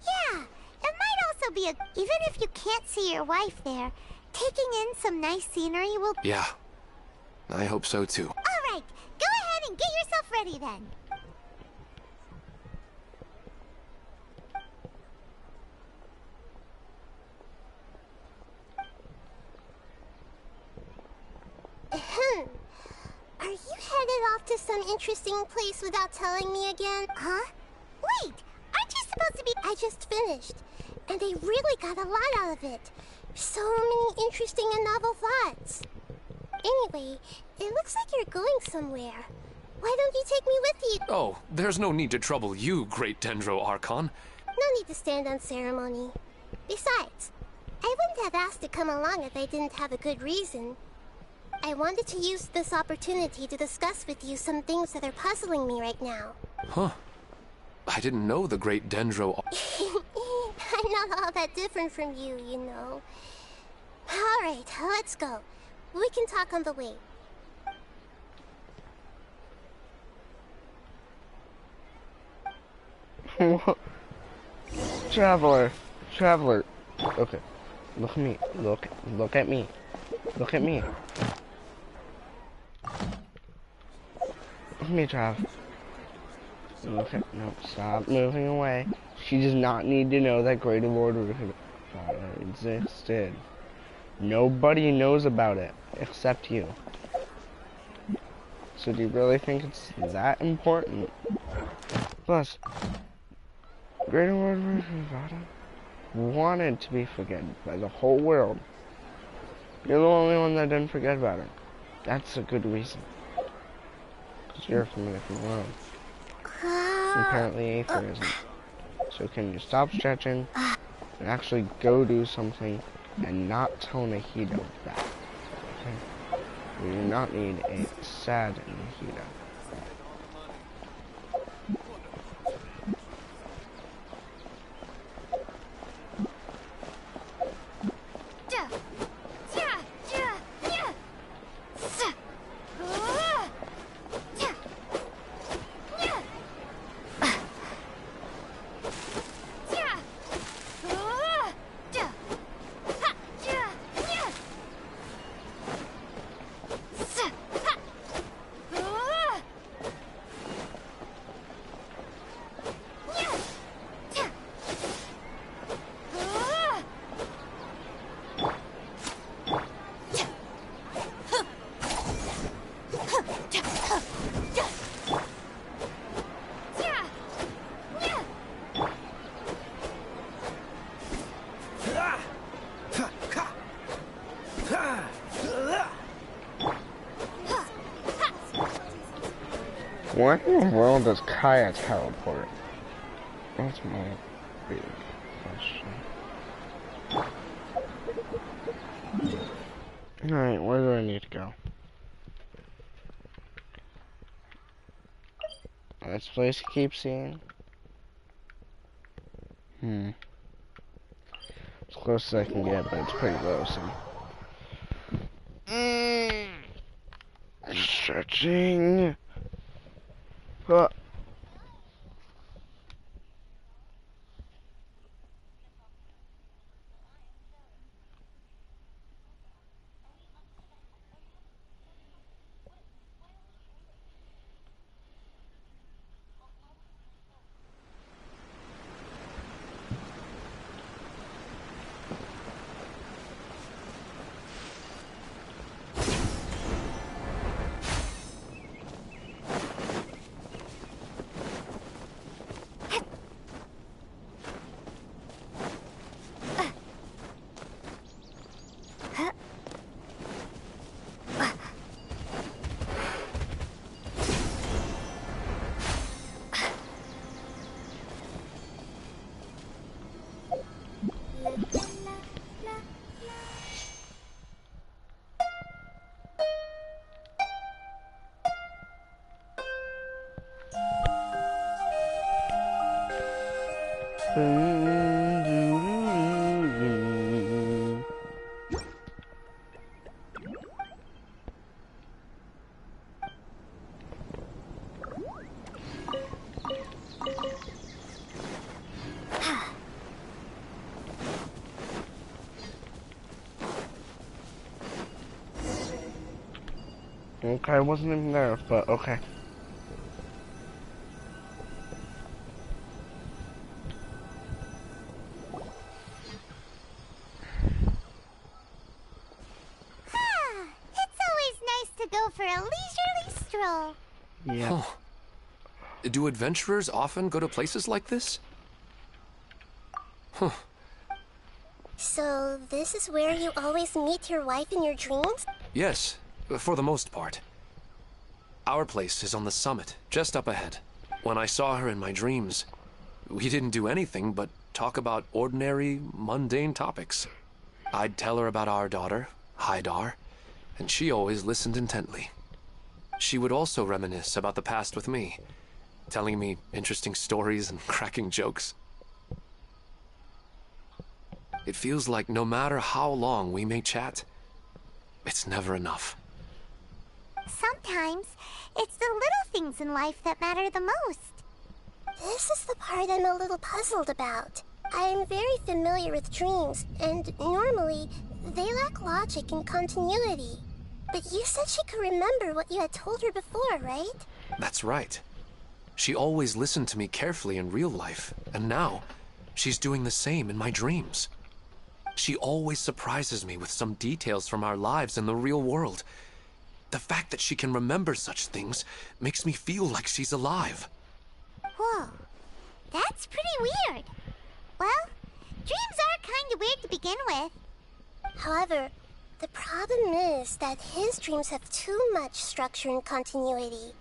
Yeah, it might also be a... Even if you can't see your wife there, taking in some nice scenery will... Yeah, I hope so too. Alright, go ahead and get yourself ready then. Are you headed off to some interesting place without telling me again? Huh? Wait, aren't you supposed to be... I just finished, and they really got a lot out of it. So many interesting and novel thoughts. Anyway, it looks like you're going somewhere. Why don't you take me with you? Oh, there's no need to trouble you, Great Dendro Archon. No need to stand on ceremony. Besides, I wouldn't have asked to come along if I didn't have a good reason. I wanted to use this opportunity to discuss with you some things that are puzzling me right now. Huh. I didn't know the Great Dendro... I'm not all that different from you, you know. Alright, let's go. We can talk on the way. Traveler. Okay. Look at me. Look at me. Look at me. Look at me, Trav. No, stop moving away. She does not need to know that Great Lord existed. Nobody knows about it except you. So do you really think it's that important? Plus, Great Lord Nevada wanted to be forgotten by the whole world. You're the only one that didn't forget about her. That's a good reason. Because you're from a different world. Apparently Aether isn't. So can you stop stretching and actually go do something and not tell Nahida that? Okay? We do not need a sad Nahida. Where in the world does Kaya teleport? That's my big question. Alright, where do I need to go? This place you keep seeing? As close as I can get, but it's pretty low, so... Stretching... Okay, I wasn't even there, but okay. It's always nice to go for a leisurely stroll. Yeah. Huh. Do adventurers often go to places like this? Huh. So, this is where you always meet your wife in your dreams? Yes, for the most part. Our place is on the summit, just up ahead. When I saw her in my dreams, we didn't do anything but talk about ordinary, mundane topics. I'd tell her about our daughter, Haidar, and she always listened intently. She would also reminisce about the past with me, telling me interesting stories and cracking jokes. It feels like no matter how long we may chat, it's never enough. Sometimes, it's the little things in life that matter the most. This is the part I'm a little puzzled about. I'm very familiar with dreams, and normally, they lack logic and continuity. But you said she could remember what you had told her before, right? That's right. She always listened to me carefully in real life, and now, she's doing the same in my dreams. She always surprises me with some details from our lives in the real world. The fact that she can remember such things makes me feel like she's alive. Whoa, that's pretty weird. Well, dreams are kind of weird to begin with. However, the problem is that his dreams have too much structure and continuity.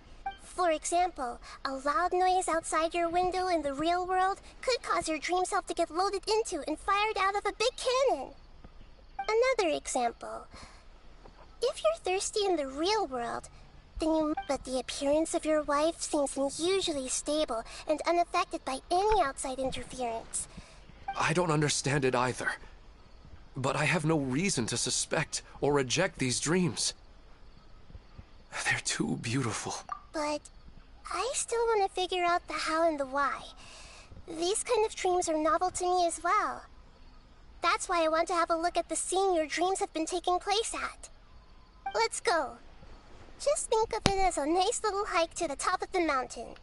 For example, a loud noise outside your window in the real world could cause your dream self to get loaded into and fired out of a big cannon. Another example. If you're thirsty in the real world, but the appearance of your wife seems unusually stable and unaffected by any outside interference. I don't understand it either. But I have no reason to suspect or reject these dreams. They're too beautiful. But I still want to figure out the how and the why. These kind of dreams are novel to me as well. That's why I want to have a look at the scene your dreams have been taking place at. Let's go. Just think of it as a nice little hike to the top of the mountain.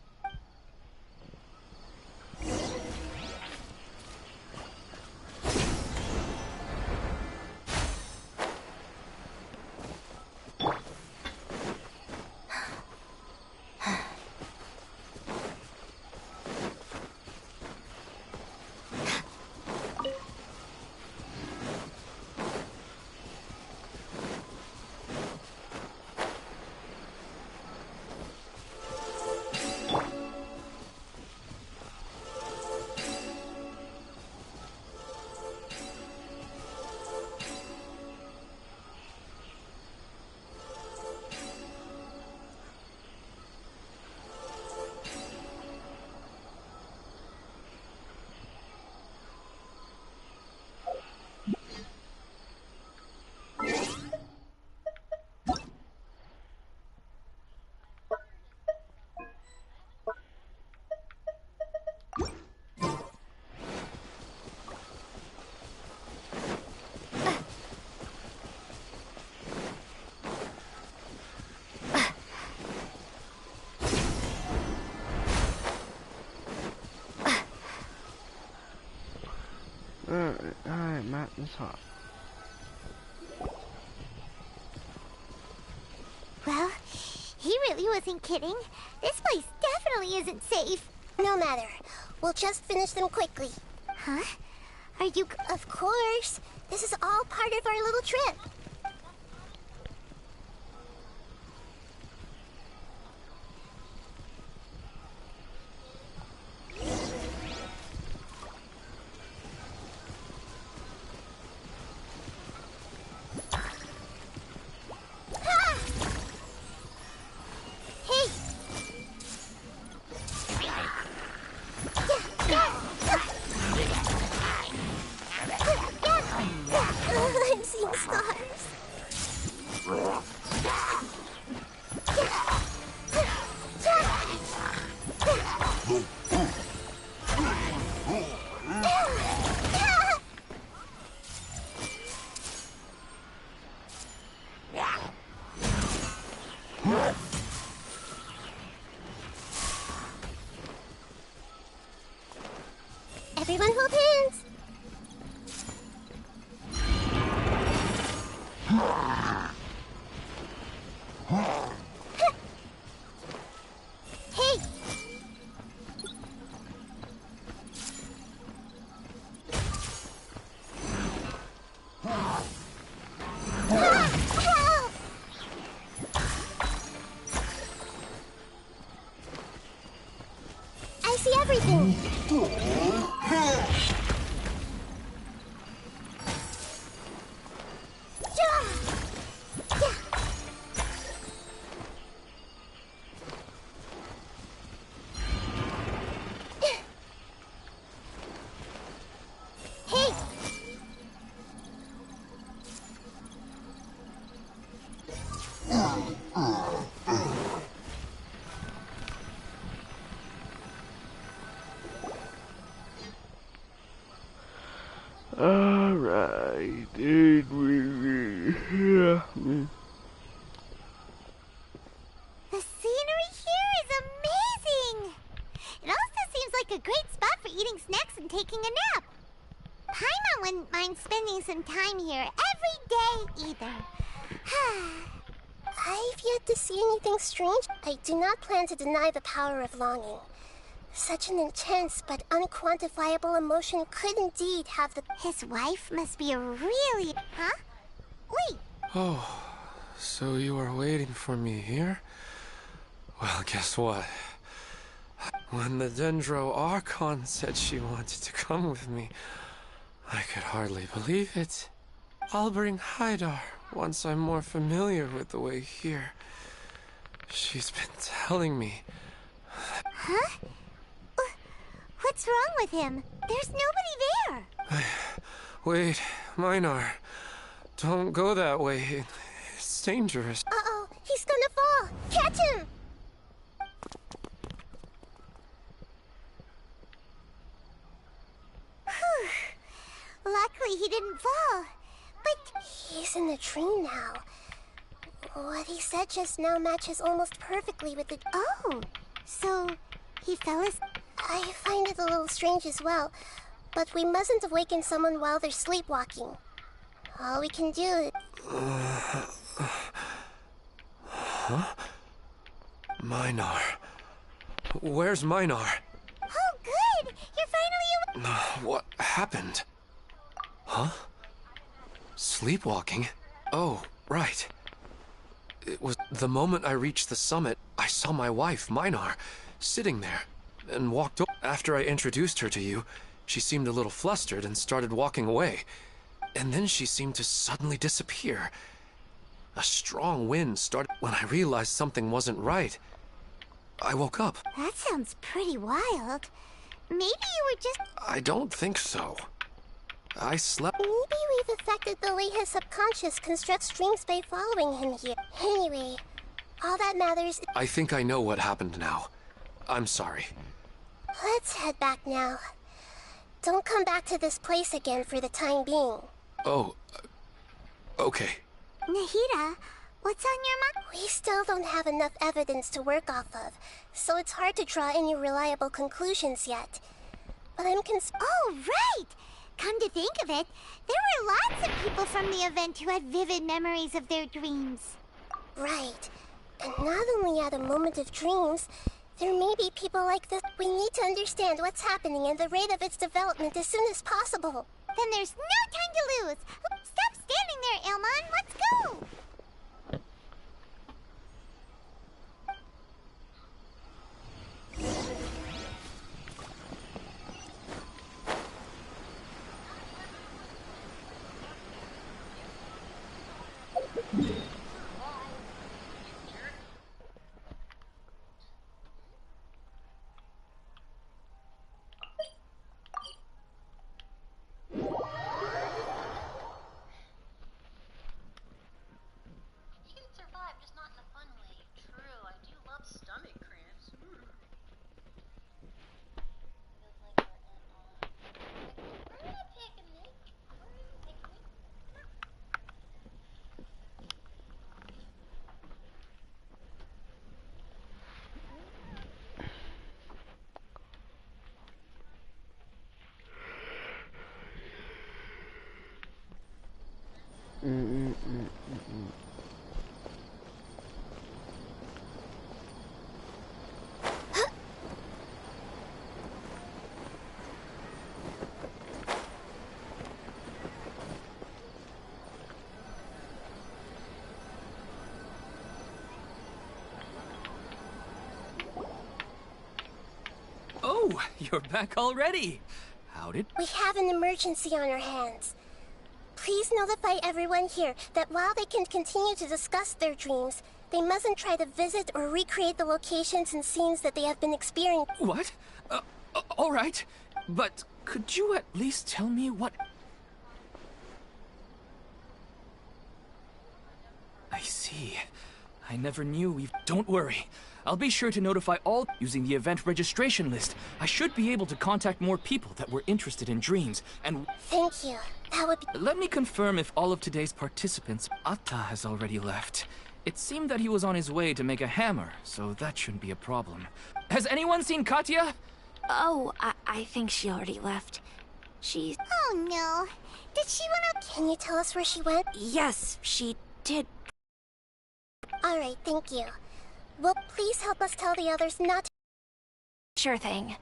Alright, Matt, let's hop. Well, he really wasn't kidding. This place definitely isn't safe. No matter. We'll just finish them quickly. Huh? Are you... Of course. This is all part of our little trip. Everyone hold hands! Hey! Help! I see everything! Hey! Alright. The scenery here is amazing! It also seems like a great spot for eating snacks and taking a nap. Paimon wouldn't mind spending some time here every day either. I've yet to see anything strange. I do not plan to deny the power of longing. Such an intense but unquantifiable emotion could indeed have the... His wife must be a really... Huh? Wait! Oh, so you were waiting for me here? Well, guess what? When the Dendro Archon said she wanted to come with me, I could hardly believe it. I'll bring Haidar once I'm more familiar with the way here. She's been telling me... Huh? What's wrong with him? There's nobody there. Wait, Minar. Don't go that way. It's dangerous. Uh-oh, he's gonna fall! Catch him! Luckily he didn't fall. But he's in the tree now. What he said just now matches almost perfectly with the... Oh, so he fell asleep. I find it a little strange as well, but we mustn't awaken someone while they're sleepwalking. All we can do is... Huh? Minar. Where's Minar? Oh, good! You're finally... What happened? Huh? Sleepwalking? Oh, right. It was the moment I reached the summit, I saw my wife, Minar, sitting there, and walked over. After I introduced her to you, she seemed a little flustered and started walking away. And then she seemed to suddenly disappear. A strong wind started. When I realized something wasn't right, I woke up. That sounds pretty wild. Maybe you were just... I don't think so. I slept... Maybe we've affected the way his subconscious constructs dreams by following him here. Anyway, all that matters... I think I know what happened now. I'm sorry. Let's head back now. Don't come back to this place again for the time being. Oh, okay. Nahida, what's on your mind? We still don't have enough evidence to work off of, so it's hard to draw any reliable conclusions yet. But I'm Oh, right! Come to think of it, there were lots of people from the event who had vivid memories of their dreams. Right. And not only at a moment of dreams, there may be people like this. We need to understand what's happening and the rate of its development as soon as possible. Then there's no time to lose. Stop standing there, Ilmon. Let's go! Oh, you're back already. How did... We have an emergency on our hands. Please notify everyone here that while they can continue to discuss their dreams, they mustn't try to visit or recreate the locations and scenes that they have been experiencing. What? All right. But could you at least tell me what... I see. I never knew. Don't worry. I'll be sure to notify all using the event registration list. I should be able to contact more people that were interested in dreams, and... Thank you. That would be... Let me confirm if all of today's participants... Atta has already left. It seemed that he was on his way to make a hammer, so that shouldn't be a problem. Has anyone seen Katya? Oh, I think she already left. She's... Oh no. Did she wanna... Can you tell us where she went? Yes, she did. Alright, thank you. Well, please help us tell the others not to... Sure thing.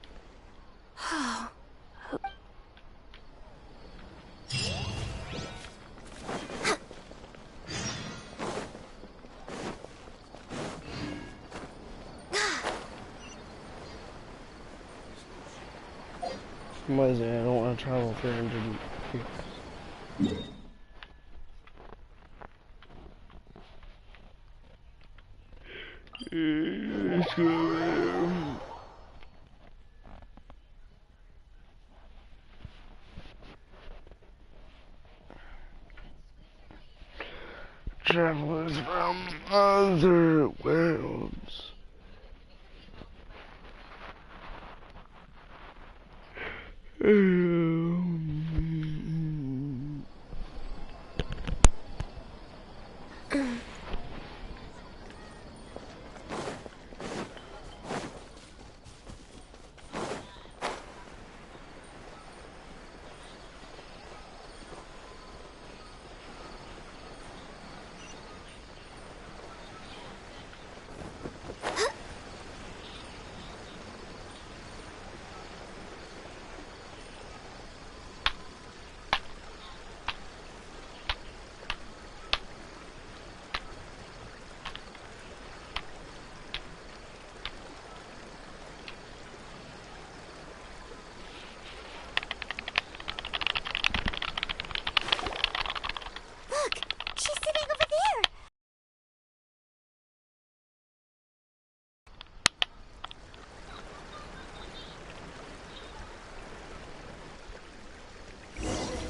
What is it? I don't want to travel 300 feet. Travelers from other worlds.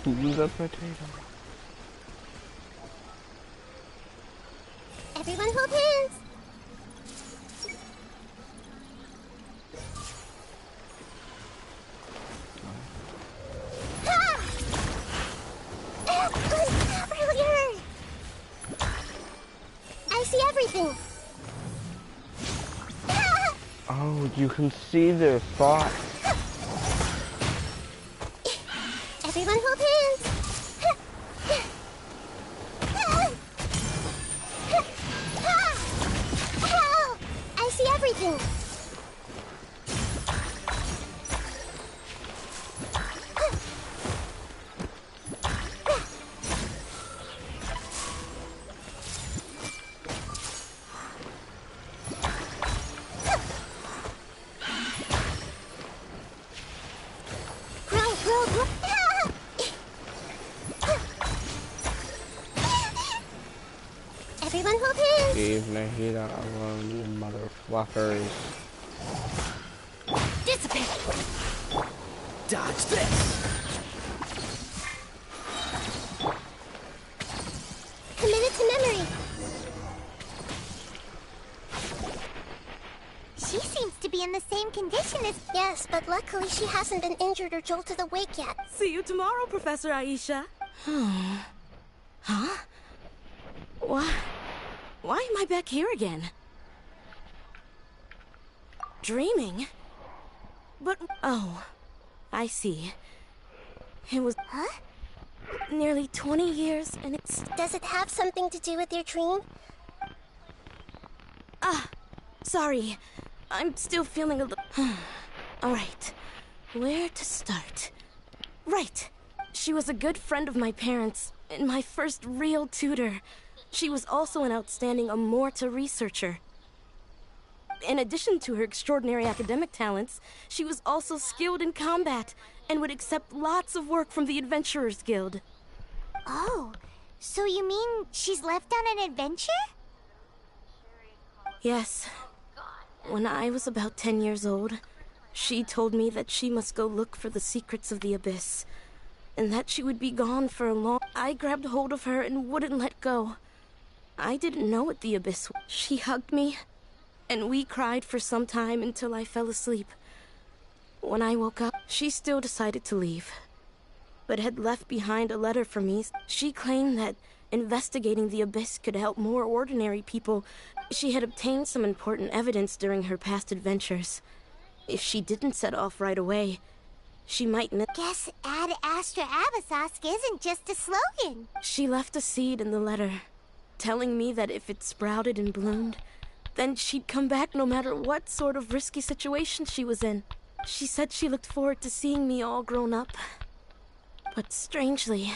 Who's that potato? Everyone hold hands! Earlier! I see everything! Oh, you can see their thoughts. Everyone hold hands! I see everything! Everyone hold hands! Leave Nahida alone, you motherfuckers. Dissipate! Dodge this! Commit it to memory! She seems to be in the same condition as... Yes, but luckily she hasn't been injured or jolted awake yet. See you tomorrow, Professor Aisha. Huh? Why am I back here again? Dreaming? But, oh, I see. It was... Huh? Nearly 20 years, and it's... Does it have something to do with your dream? Sorry. I'm still feeling a little... Alright. Where to start? Right. She was a good friend of my parents, and my first real tutor. She was also an outstanding Amorta researcher. In addition to her extraordinary academic talents, she was also skilled in combat and would accept lots of work from the Adventurers Guild. Oh, so you mean she's left on an adventure? Yes. When I was about 10 years old, she told me that she must go look for the secrets of the Abyss, and that she would be gone for a long... I grabbed hold of her and wouldn't let go. I didn't know what the Abyss was. She hugged me, and we cried for some time until I fell asleep. When I woke up, she still decided to leave, but had left behind a letter for me. She claimed that investigating the Abyss could help more ordinary people. She had obtained some important evidence during her past adventures. If she didn't set off right away, she might Guess Ad Astra Abyssosque isn't just a slogan. She left a seed in the letter, telling me that if it sprouted and bloomed, then she'd come back no matter what sort of risky situation she was in. She said she looked forward to seeing me all grown up. But strangely,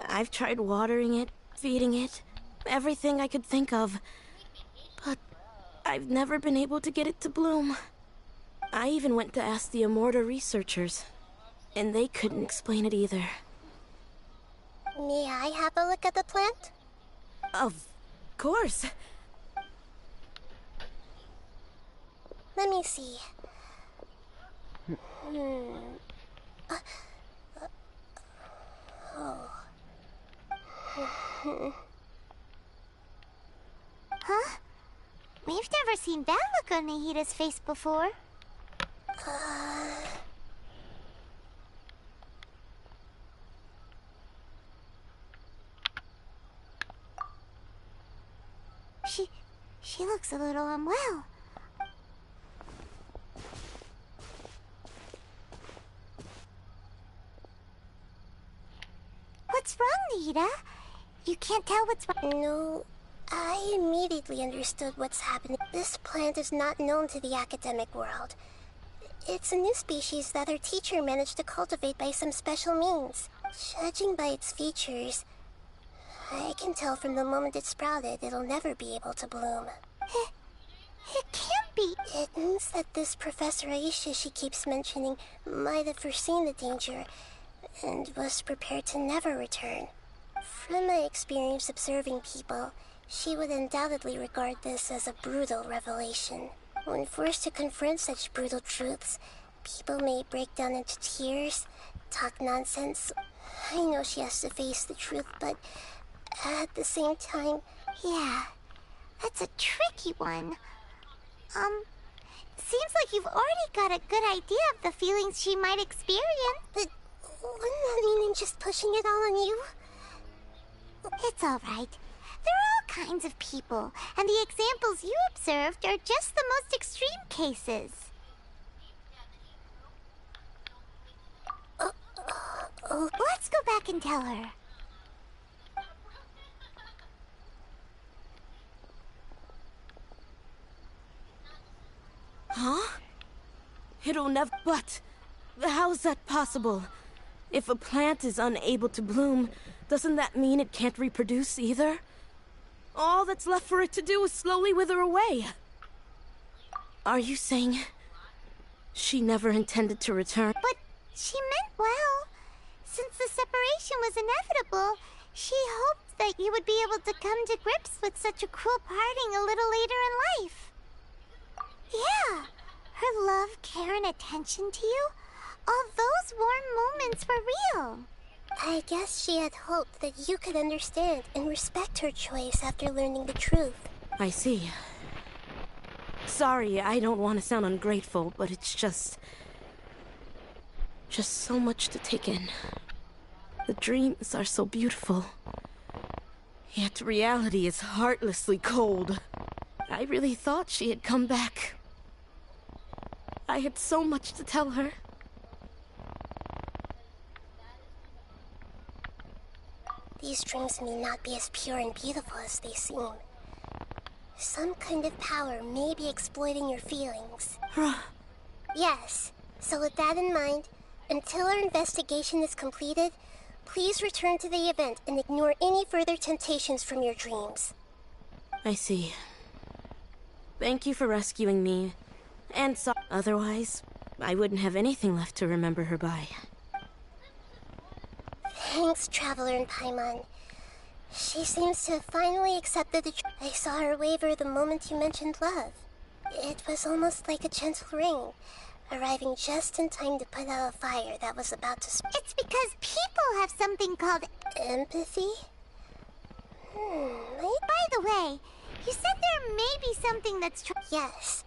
I've tried watering it, feeding it, everything I could think of. But I've never been able to get it to bloom. I even went to ask the Immorta researchers, and they couldn't explain it either. May I have a look at the plant? Of course. Let me see. Huh? We've never seen that look on Nahida's face before. She looks a little unwell. What's wrong, Nahida? You can't tell what's wrong? No, I immediately understood what's happening. This plant is not known to the academic world. It's a new species that our teacher managed to cultivate by some special means. Judging by its features, I can tell from the moment it sprouted, it'll never be able to bloom. It can't be. It means that this Professor Aisha she keeps mentioning might have foreseen the danger and was prepared to never return. From my experience observing people, she would undoubtedly regard this as a brutal revelation. When forced to confront such brutal truths, people may break down into tears, talk nonsense. I know she has to face the truth, but at the same time... Yeah, that's a tricky one. Seems like you've already got a good idea of the feelings she might experience. But wouldn't that mean I'm just pushing it all on you? It's all right. There are all kinds of people, and the examples you observed are just the most extreme cases. Let's go back and tell her. Huh? It'll never... But how's that possible? If a plant is unable to bloom, doesn't that mean it can't reproduce either? All that's left for it to do is slowly wither away. Are you saying she never intended to return? But she meant well. Since the separation was inevitable, she hoped that you would be able to come to grips with such a cruel parting a little later in life. Yeah, her love, care, and attention to you, all those warm moments were real. I guess she had hoped that you could understand and respect her choice after learning the truth. I see. Sorry, I don't want to sound ungrateful, but it's just so much to take in. The dreams are so beautiful, yet reality is heartlessly cold. I really thought she had come back. I had so much to tell her. These dreams may not be as pure and beautiful as they seem. Some kind of power may be exploiting your feelings. Yes, so with that in mind, until our investigation is completed, please return to the event and ignore any further temptations from your dreams. I see. Thank you for rescuing me. And so otherwise, I wouldn't have anything left to remember her by. Thanks, Traveler and Paimon. She seems to have finally accepted the truth. I saw her waver the moment you mentioned love. It was almost like a gentle rain, arriving just in time to put out a fire that was about to It's because people have something called empathy? By the way, you said there may be something that's Yes.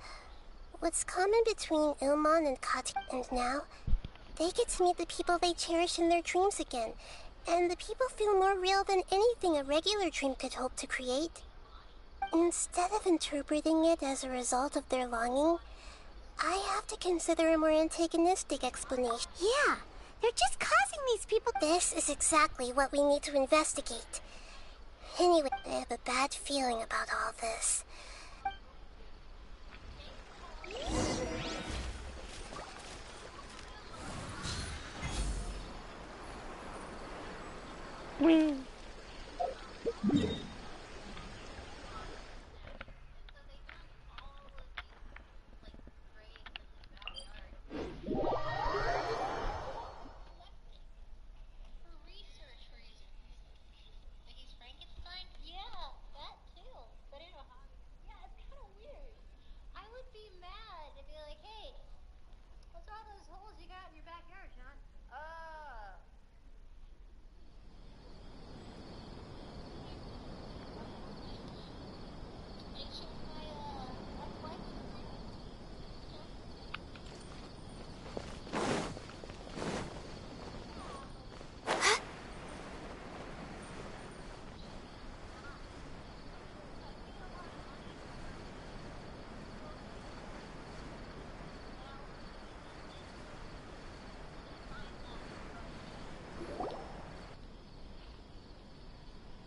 What's common between Ilmon and Kat, and now, they get to meet the people they cherish in their dreams again, and the people feel more real than anything a regular dream could hope to create. Instead of interpreting it as a result of their longing, I have to consider a more antagonistic explanation. Yeah, they're just causing these people. This is exactly what we need to investigate. Anyway, I have a bad feeling about all this.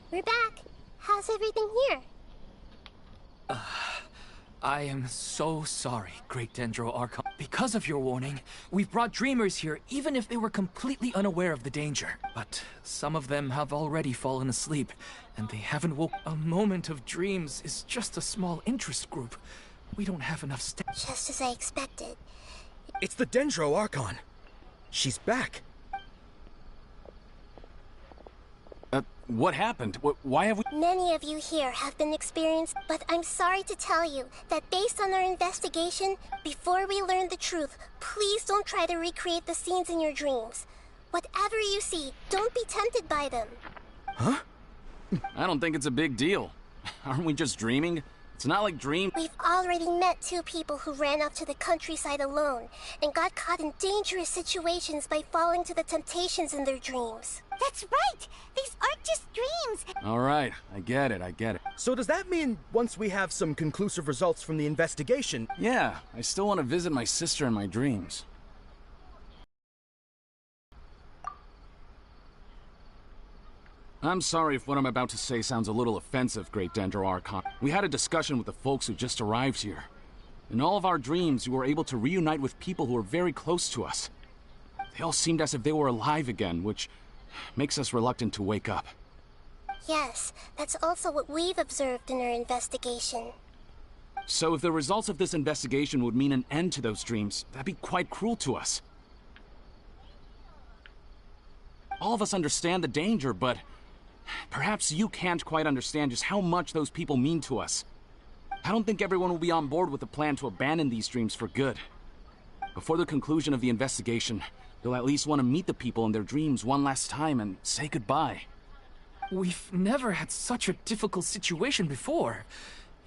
We're back. How's everything here? I am so sorry, Great Dendro Archon. Because of your warning, we've brought dreamers here even if they were completely unaware of the danger. But some of them have already fallen asleep, and they haven't woke. A moment of dreams is just a small interest group. We don't have enough Just as I expected. It's the Dendro Archon. She's back. What happened? Why have we... Many of you here have been experienced, but I'm sorry to tell you that based on our investigation, before we learn the truth, please don't try to recreate the scenes in your dreams. Whatever you see, don't be tempted by them. Huh? I don't think it's a big deal. Aren't we just dreaming? It's not like dream... We've already met two people who ran off to the countryside alone and got caught in dangerous situations by falling to the temptations in their dreams. That's right! These aren't just dreams! All right, I get it. So does that mean once we have some conclusive results from the investigation... Yeah, I still want to visit my sister in my dreams. I'm sorry if what I'm about to say sounds a little offensive, Great Dendro Archon. We had a discussion with the folks who just arrived here. In all of our dreams, we were able to reunite with people who were very close to us. They all seemed as if they were alive again, which makes us reluctant to wake up. Yes, that's also what we've observed in our investigation. So if the results of this investigation would mean an end to those dreams, that'd be quite cruel to us. All of us understand the danger, but perhaps you can't quite understand just how much those people mean to us. I don't think everyone will be on board with the plan to abandon these dreams for good. Before the conclusion of the investigation, you'll at least want to meet the people in their dreams one last time and say goodbye. We've never had such a difficult situation before.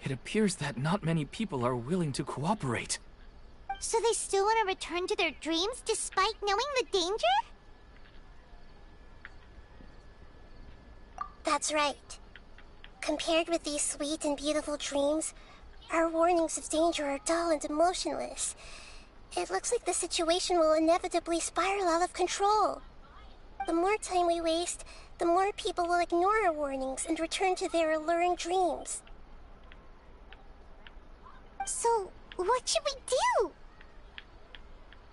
It appears that not many people are willing to cooperate. So they still want to return to their dreams despite knowing the danger? That's right. Compared with these sweet and beautiful dreams, our warnings of danger are dull and emotionless. It looks like the situation will inevitably spiral out of control. The more time we waste, the more people will ignore our warnings and return to their alluring dreams. So, what should we do?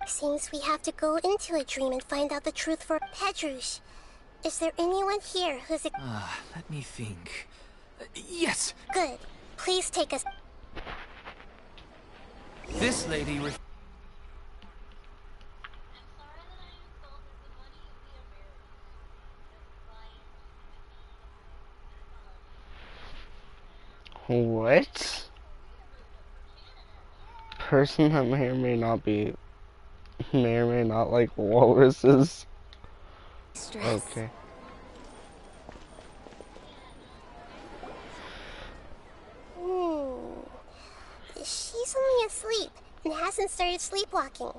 Seems we have to go into a dream and find out the truth for Pedrush. Is there anyone here who's let me think. Yes! Good. Please take us... This lady What? Person that may or may not like walruses. Stress. Okay. She's only asleep and hasn't started sleepwalking.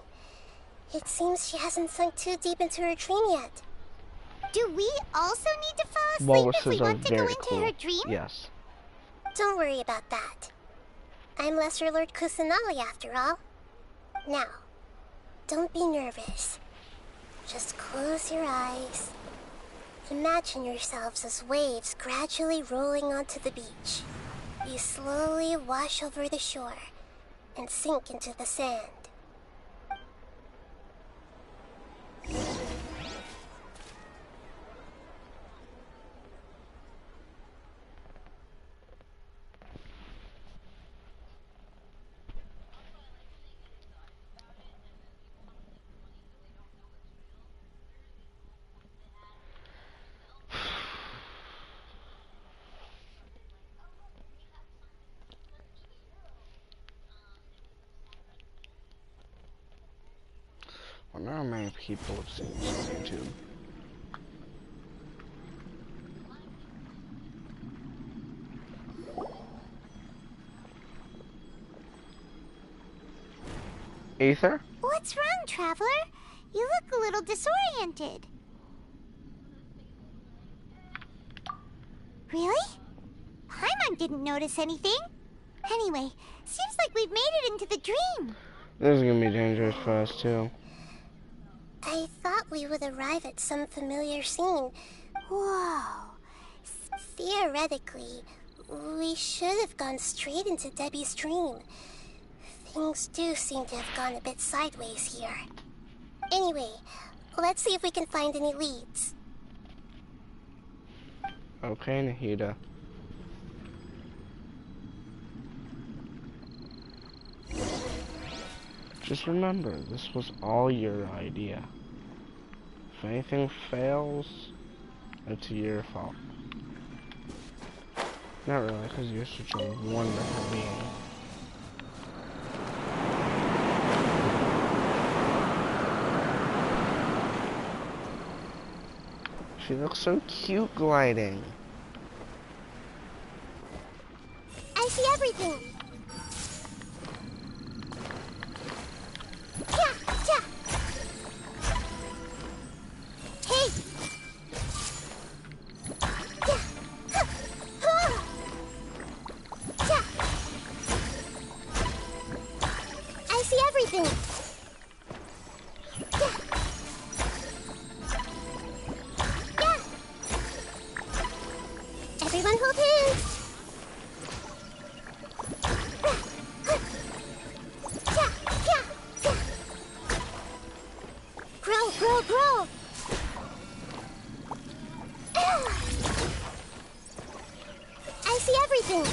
It seems she hasn't sunk too deep into her dream yet. Do we also need to fall asleep Walruses if we want are to go very into cool. her dream? Yes. Don't worry about that. I'm Lesser Lord Kusanali after all. Now, don't be nervous. Just close your eyes. Imagine yourselves as waves gradually rolling onto the beach. You slowly wash over the shore and sink into the sand. I wonder how many people have seen this on YouTube. Aether? What's wrong, Traveler? You look a little disoriented. Really? Paimon didn't notice anything. Anyway, seems like we've made it into the dream. This is gonna be dangerous for us too. I thought we would arrive at some familiar scene. Whoa. Theoretically, we should have gone straight into Debbie's dream. Things do seem to have gone a bit sideways here. Anyway, let's see if we can find any leads. Okay, Nahida. Just remember, this was all your idea. If anything fails, it's your fault. Not really, because you're such a wonderful being. She looks so cute gliding. I see everything. Hey! I see everything. Everyone hold hands. Grow, grow, grow. I see everything.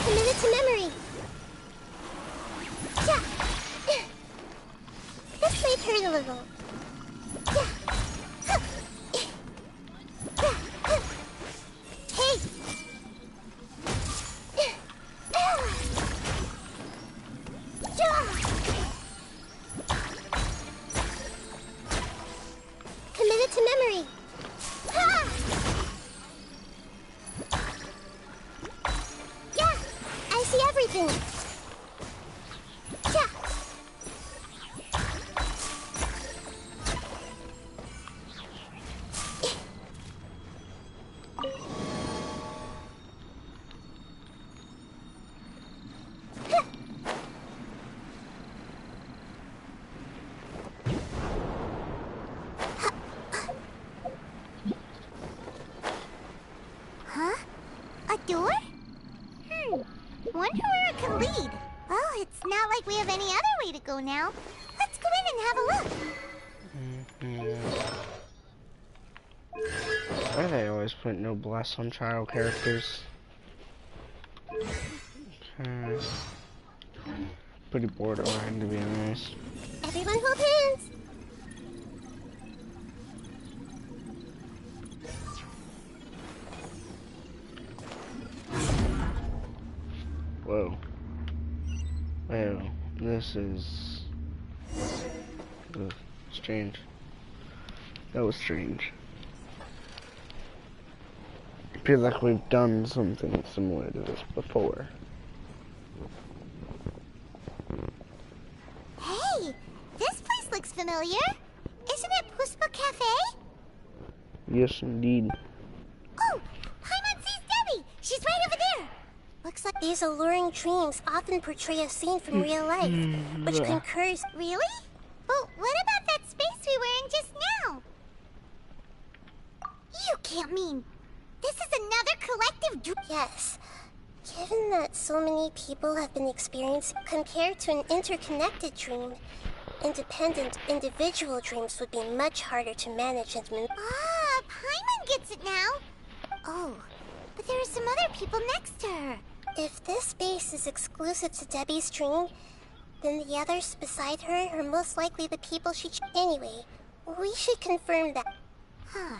Commit it to memory. This might hurt a little. Hey! Commit it to memory. Yeah, I see everything. Yeah. Huh? A door? Wonder where it could lead. Well, it's not like we have any other way to go now. Let's go in and have a look. they always put noblesse on child characters? Okay. Pretty borderline, to be honest. Everyone hold hands! Whoa. Well, this is... strange. That was strange. I feel like we've done something similar to this before. Hey! This place looks familiar! Isn't it Puspa Cafe? Yes, indeed. Oh! Paimon sees Debbie! She's right over there! Looks like these alluring dreams often portray a scene from real life, which concurs. Really? Well, what about that space we were in just now? You can't mean... This is another collective dream? Yes. Given that so many people have been experiencing, compared to an interconnected dream, independent individual dreams would be much harder to manage and Ah, Paimon gets it now. Oh, but there are some other people next to her. If this space is exclusive to Debbie's dream, then the others beside her are most likely the people she... Anyway, we should confirm that. Huh.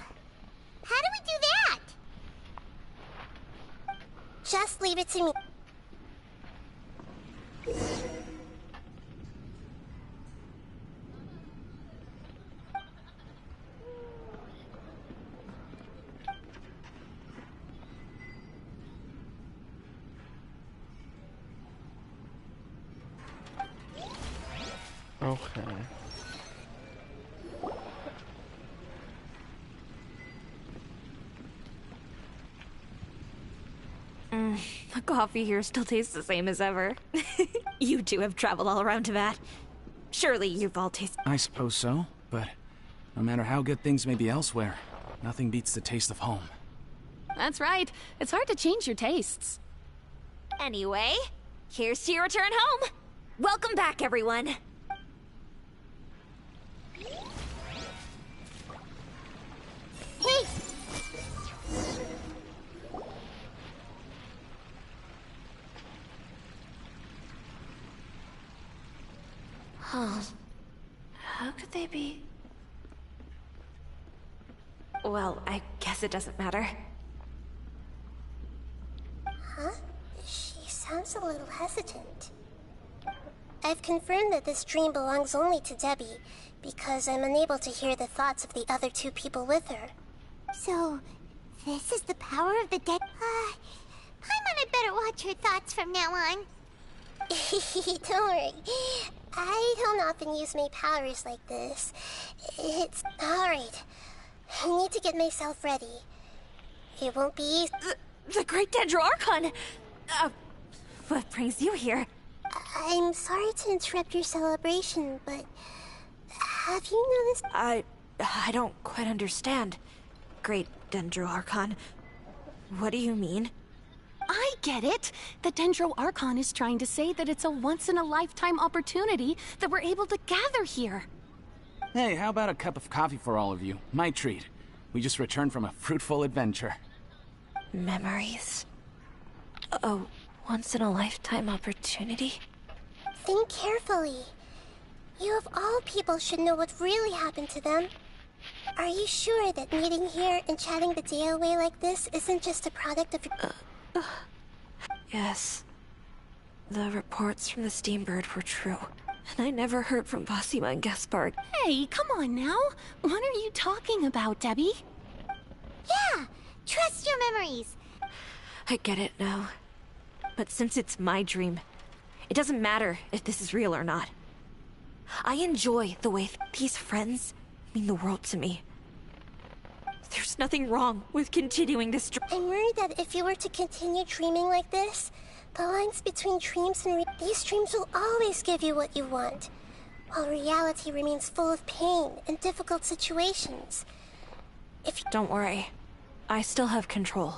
How do we do that? Just leave it to me. Okay. The coffee here still tastes the same as ever. You two have traveled all around Tibet. Surely you've all tasted... I suppose so, but no matter how good things may be elsewhere, nothing beats the taste of home. That's right. It's hard to change your tastes. Anyway, here's to your return home. Welcome back, everyone. Hey! Huh. How could they be? Well, I guess it doesn't matter. Huh? She sounds a little hesitant. I've confirmed that this dream belongs only to Debbie, because I'm unable to hear the thoughts of the other two people with her. So, this is the power of the dead. Paimon had better watch her thoughts from now on. Don't worry. I don't often use my powers like this. It's... Alright. I need to get myself ready. It won't be easy. The Great Dendro Archon! What brings you here? I'm sorry to interrupt your celebration, but... Have you noticed... I don't quite understand. Great Dendro Archon. What do you mean? I get it. The Dendro Archon is trying to say that it's a once-in-a-lifetime opportunity that we're able to gather here. Hey, how about a cup of coffee for all of you? My treat. We just returned from a fruitful adventure. Memories. A once-in-a-lifetime opportunity? Think carefully. You of all people should know what really happened to them. Are you sure that meeting here and chatting the day away like this isn't just a product of your... Yes. The reports from the Steambird were true. And I never heard from Basima and Gaspard. Hey, come on now. What are you talking about, Debbie? Yeah! Trust your memories! I get it now. But since it's my dream, it doesn't matter if this is real or not. I enjoy the way these friends mean the world to me. There's nothing wrong with continuing this dream. I'm worried that if you were to continue dreaming like this, the lines between dreams and these dreams will always give you what you want, while reality remains full of pain and difficult situations. Don't worry. I still have control.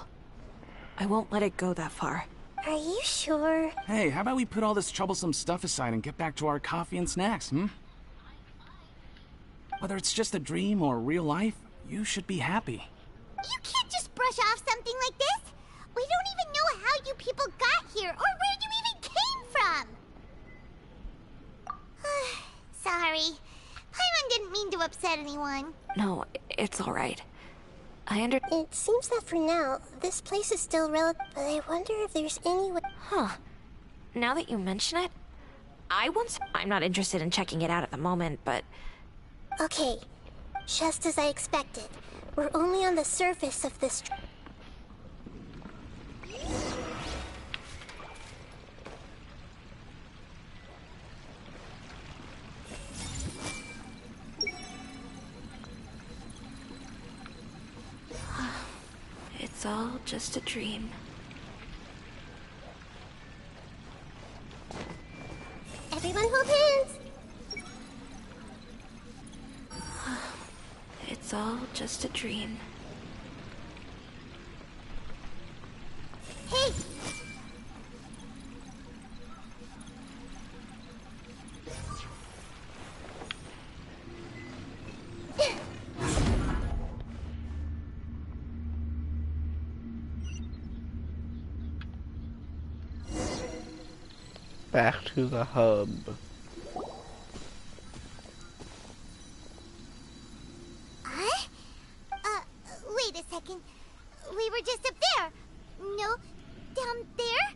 I won't let it go that far. Are you sure? Hey, how about we put all this troublesome stuff aside and get back to our coffee and snacks, Whether it's just a dream or real life, you should be happy. You can't just brush off something like this. We don't even know how you people got here or where you even came from. Sorry. Paimon didn't mean to upset anyone. No, it's all right. It seems that for now, this place is still relative, but I wonder if there's any way... Huh. Now that you mention it, I'm not interested in checking it out at the moment, but... Okay. Just as I expected. We're only on the surface of this... It's all just a dream. Everyone hold hands! It's all just a dream. Hey! Back to the hub. Huh? Wait a second. We were just up there. No, down there?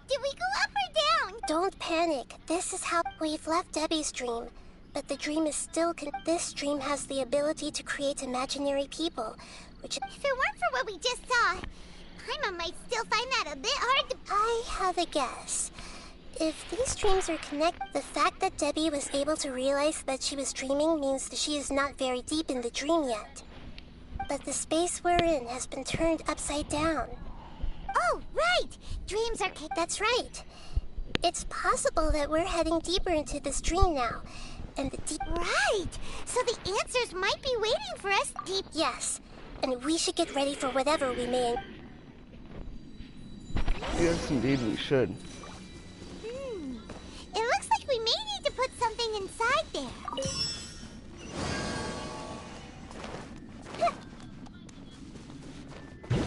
Did we go up or down? Don't panic. This is how we've left Debbie's dream. But the dream is still this dream has the ability to create imaginary people, which... If it weren't for what we just saw, Paimon might still find that a bit hard to... I have a guess. If these dreams are connected, the fact that Debbie was able to realize that she was dreaming means that she is not very deep in the dream yet. But the space we're in has been turned upside down. Oh, right! Dreams are... That's right. It's possible that we're heading deeper into this dream now. And the deep... Right! So the answers might be waiting for us deep... Yes. And we should get ready for whatever we may... Yes, indeed we should. It looks like we may need to put something inside there.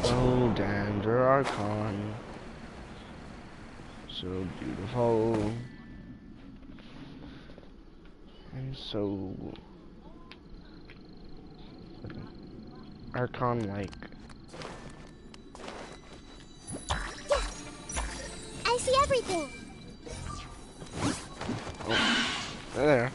Oh, Danger Archon. So beautiful. And so... Archon-like. Yeah. I see everything. Oh, there.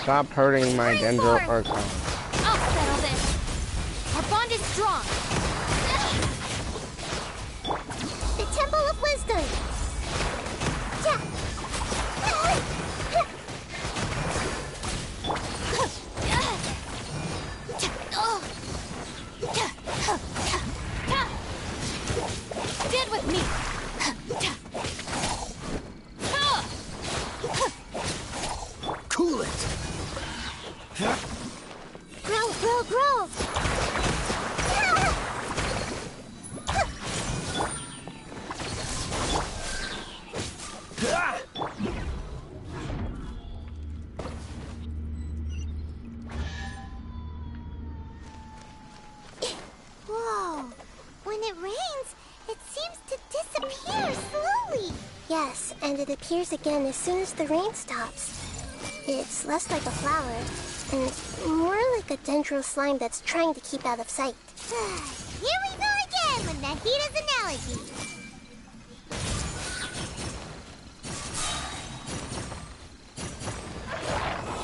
Stop hurting my Dendro Archon. I'll settle this. Our bond is strong. The Temple of Wisdom. Stand with me. Cool it. Grow. Whoa. When it rains, it seems to disappear slowly. Yes, and it appears again as soon as the rain stops. It's less like a flower, and more like a dendro slime that's trying to keep out of sight. Here we go again with Nahida's analogy.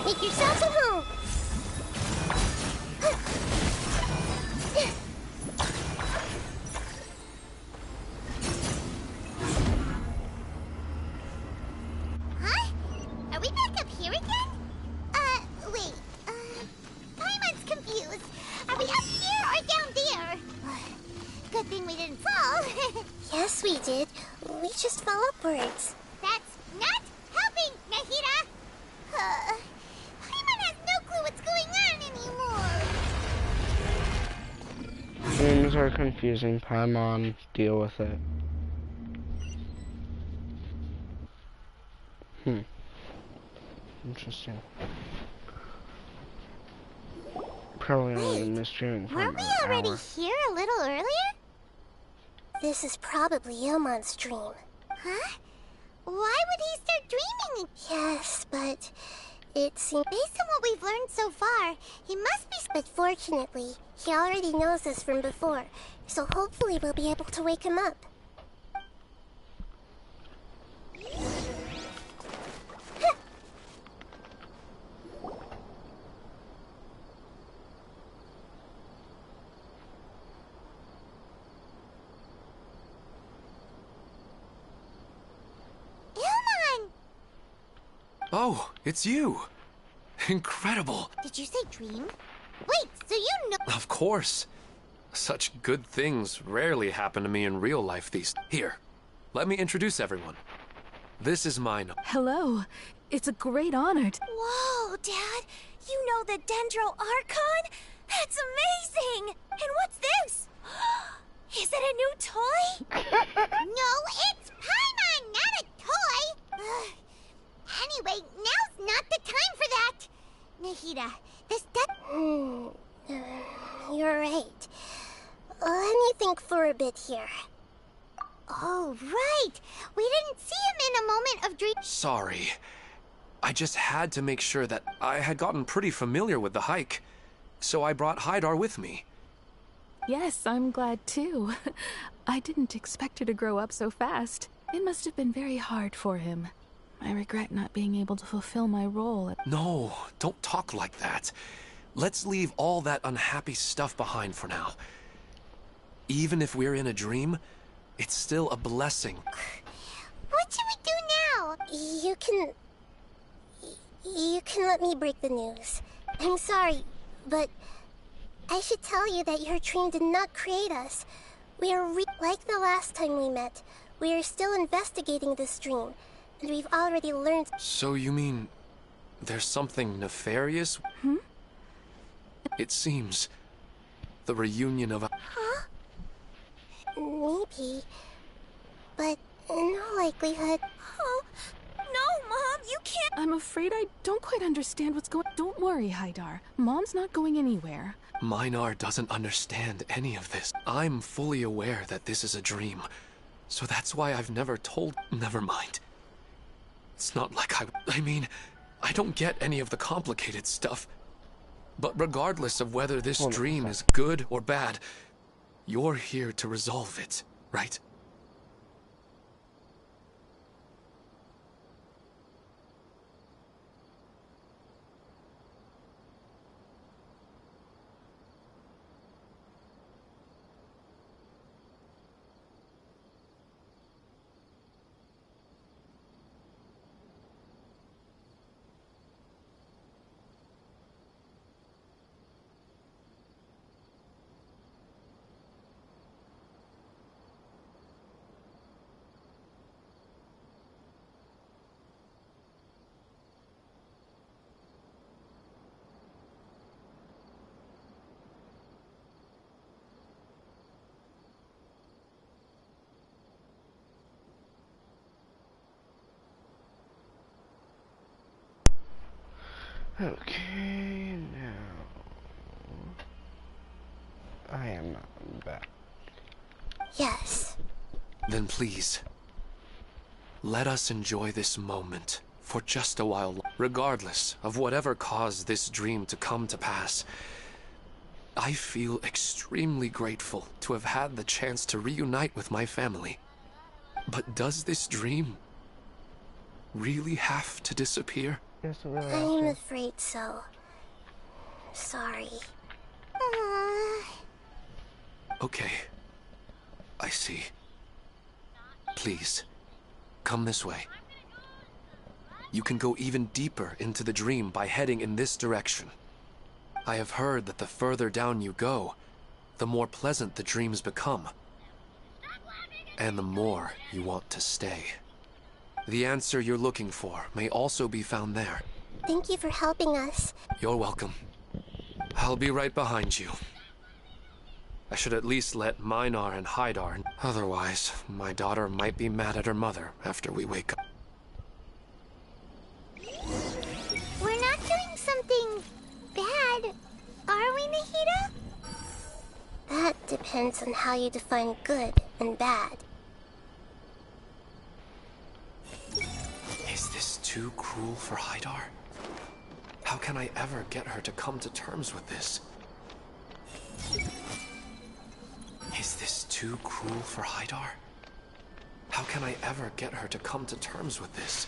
Make yourselves at home! words. That's not helping, Nahida! Paimon has no clue what's going on anymore. Dreams are confusing. Paimon, deal with it. Interesting. Probably only misdreaming for Weren't we about an already hour. here a little earlier? This is probably Ilmon's dream. Huh? Why would he start dreaming? Yes, but it seems... Based on what we've learned so far, he must be... But fortunately, he already knows this from before, so hopefully we'll be able to wake him up. Ilmon! Oh, it's you. Incredible. Did you say dream? Wait, so you know... Of course. Such good things rarely happen to me in real life Here, let me introduce everyone. This is mine. Hello. It's a great honor to... Whoa, Dad! You know the Dendro Archon? That's amazing! And what's this? Is it a new toy? No, it's Paimon, not a toy! Anyway, now's not the time for that! Nahida, You're right. Let me think for a bit here. Oh, right! We didn't see him in a moment of dream... Sorry. I just had to make sure that I had gotten pretty familiar with the hike, so I brought Haidar with me. Yes, I'm glad too. I didn't expect her to grow up so fast. It must have been very hard for him. I regret not being able to fulfill my role. No, don't talk like that. Let's leave all that unhappy stuff behind for now. Even if we're in a dream, it's still a blessing. What should we do now? You can let me break the news. I'm sorry, but I should tell you that your dream did not create us. We are like the last time we met. We are still investigating this dream, and we've already learned... So you mean there's something nefarious? It seems the reunion of... Huh? Maybe, but in all likelihood... Oh, no, Mom, you can't... I'm afraid I don't quite understand what's going... Don't worry, Haidar. Mom's not going anywhere. Minar doesn't understand any of this. I'm fully aware that this is a dream, so that's why I've never told... Never mind. It's not like I mean, I don't get any of the complicated stuff. But regardless of whether this dream is good or bad, you're here to resolve it, right? Okay, now... I am not back. Yes. Then please, let us enjoy this moment for just a while. Regardless of whatever caused this dream to come to pass, I feel extremely grateful to have had the chance to reunite with my family. But does this dream really have to disappear? Yes, it really I'm has afraid so. Sorry. Okay. I see. Please, come this way. You can go even deeper into the dream by heading in this direction. I have heard that the further down you go, the more pleasant the dreams become. And the more you want to stay. The answer you're looking for may also be found there. Thank you for helping us. You're welcome. I'll be right behind you. I should at least let Minar and Haidar. Otherwise, my daughter might be mad at her mother after we wake up. We're not doing something bad, are we, Nahida? That depends on how you define good and bad. Is this too cruel for Haidar? How can I ever get her to come to terms with this? Is this too cruel for Haidar? How can I ever get her to come to terms with this?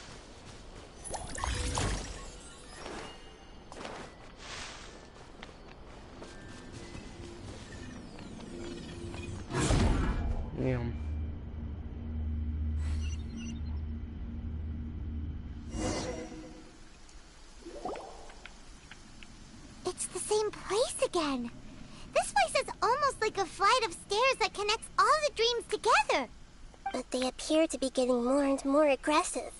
Yeah. It's the same place again. This place is almost like a flight of stairs that connects all the dreams together. But they appear to be getting more and more aggressive.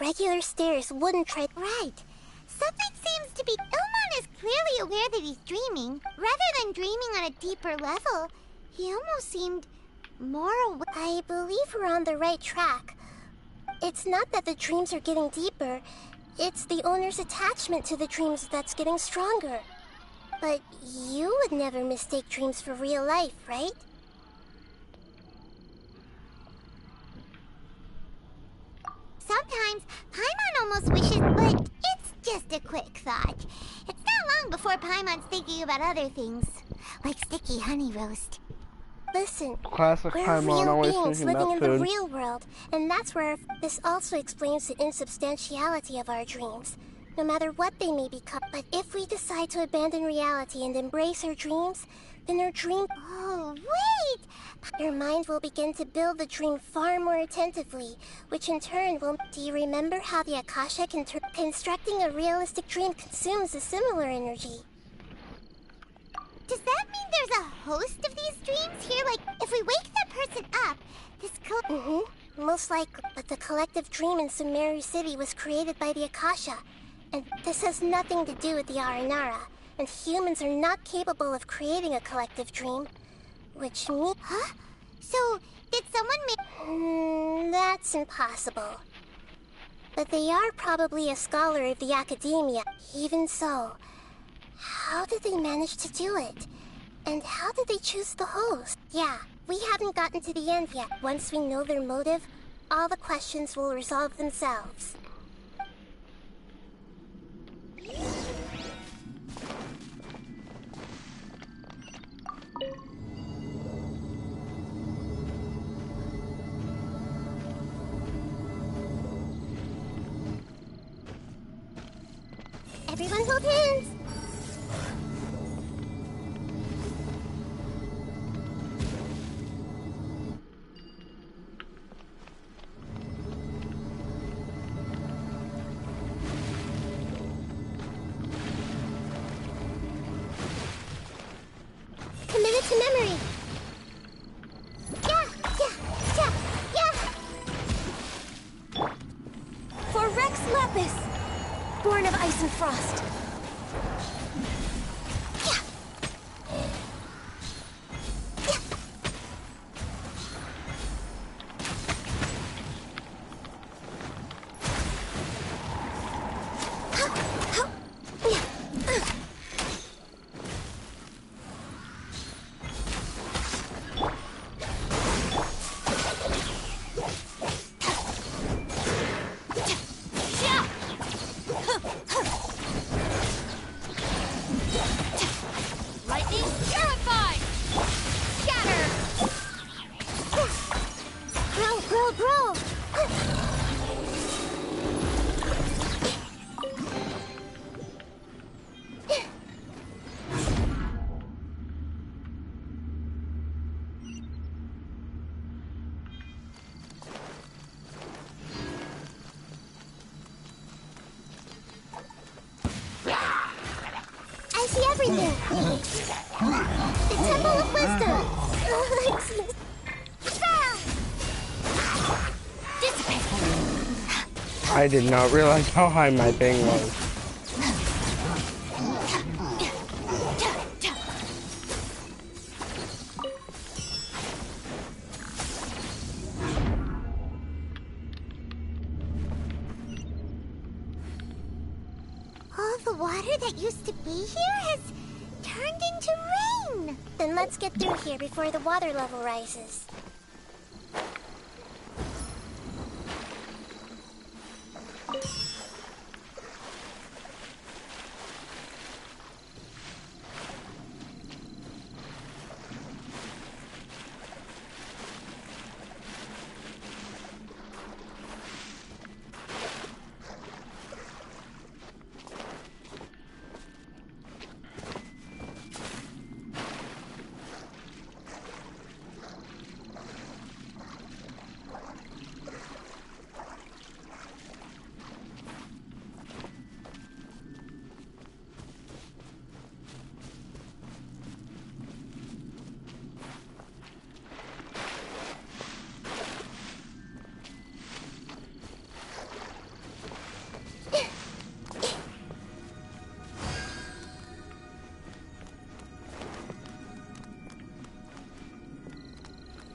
Regular stairs wouldn't try. Right. Something seems to be... Ilman is clearly aware that he's dreaming. Rather than dreaming on a deeper level, he almost seemed more aware. I believe we're on the right track. It's not that the dreams are getting deeper. It's the owner's attachment to the dreams that's getting stronger. But you would never mistake dreams for real life, right? Sometimes, Paimon almost wishes, but it's just a quick thought. It's not long before Paimon's thinking about other things, like sticky honey roast. Listen, Classic we're Paimon, real always beings thinking living about in food. the real world, and that's where this also explains the insubstantiality of our dreams, no matter what they may become. But if we decide to abandon reality and embrace our dreams, then our dream... Oh, wait! Your mind will begin to build the dream far more attentively, which in turn will... Do you remember how the Akasha constructing a realistic dream consumes a similar energy? Does that mean there's a host of these dreams here? Like, if we wake that person up, this Most likely, but the collective dream in Sumeru City was created by the Akasha, and this has nothing to do with the Aranara, and humans are not capable of creating a collective dream, which means... Huh? So, did someone make... That's impossible. But they are probably a scholar of the academia. Even so, how did they manage to do it? And how did they choose the host? Yeah, we haven't gotten to the end yet. Once we know their motive, all the questions will resolve themselves. Everyone hold hands! Committed to memory! Yeah! For Rex Lapis, born of ice and frost. I see everything! The Temple of Wisdom! Dissipate! I did not realize how high my thing was. All the water that used to be here has turned into rain. Then let's get through here before the water level rises.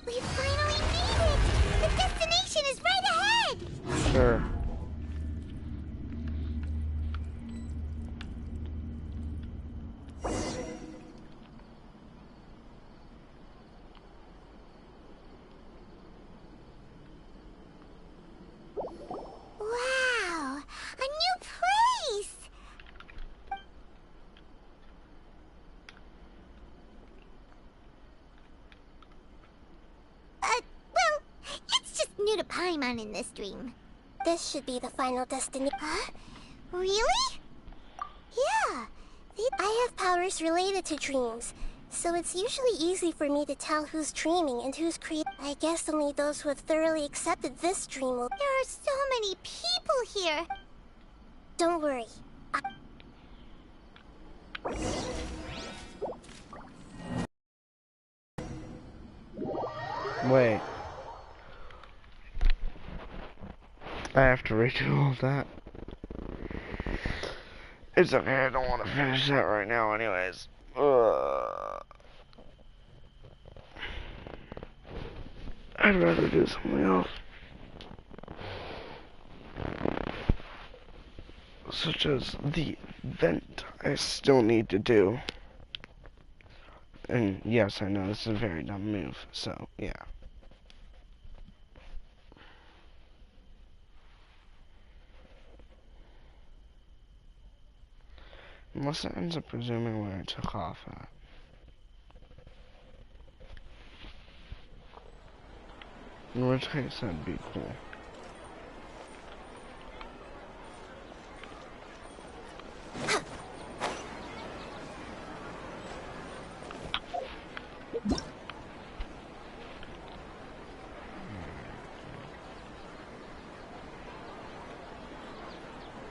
We finally made it! The destination is right ahead! Sure. Wow! A new place! Well, it's just new to Paimon in this dream. This should be the final destination. Huh? Really? Yeah. I have powers related to dreams, so it's usually easy for me to tell who's dreaming and who's creating. I guess only those who have thoroughly accepted this dream will. There are so many people here. Don't worry. Wait. I have to redo all that. It's okay, I don't want to finish that right now anyways. I'd rather do something else. Such as the event I still need to do. And yes, I know this is a very dumb move, so yeah. Unless it ends up presuming where it took off at. In which case, that'd be cool.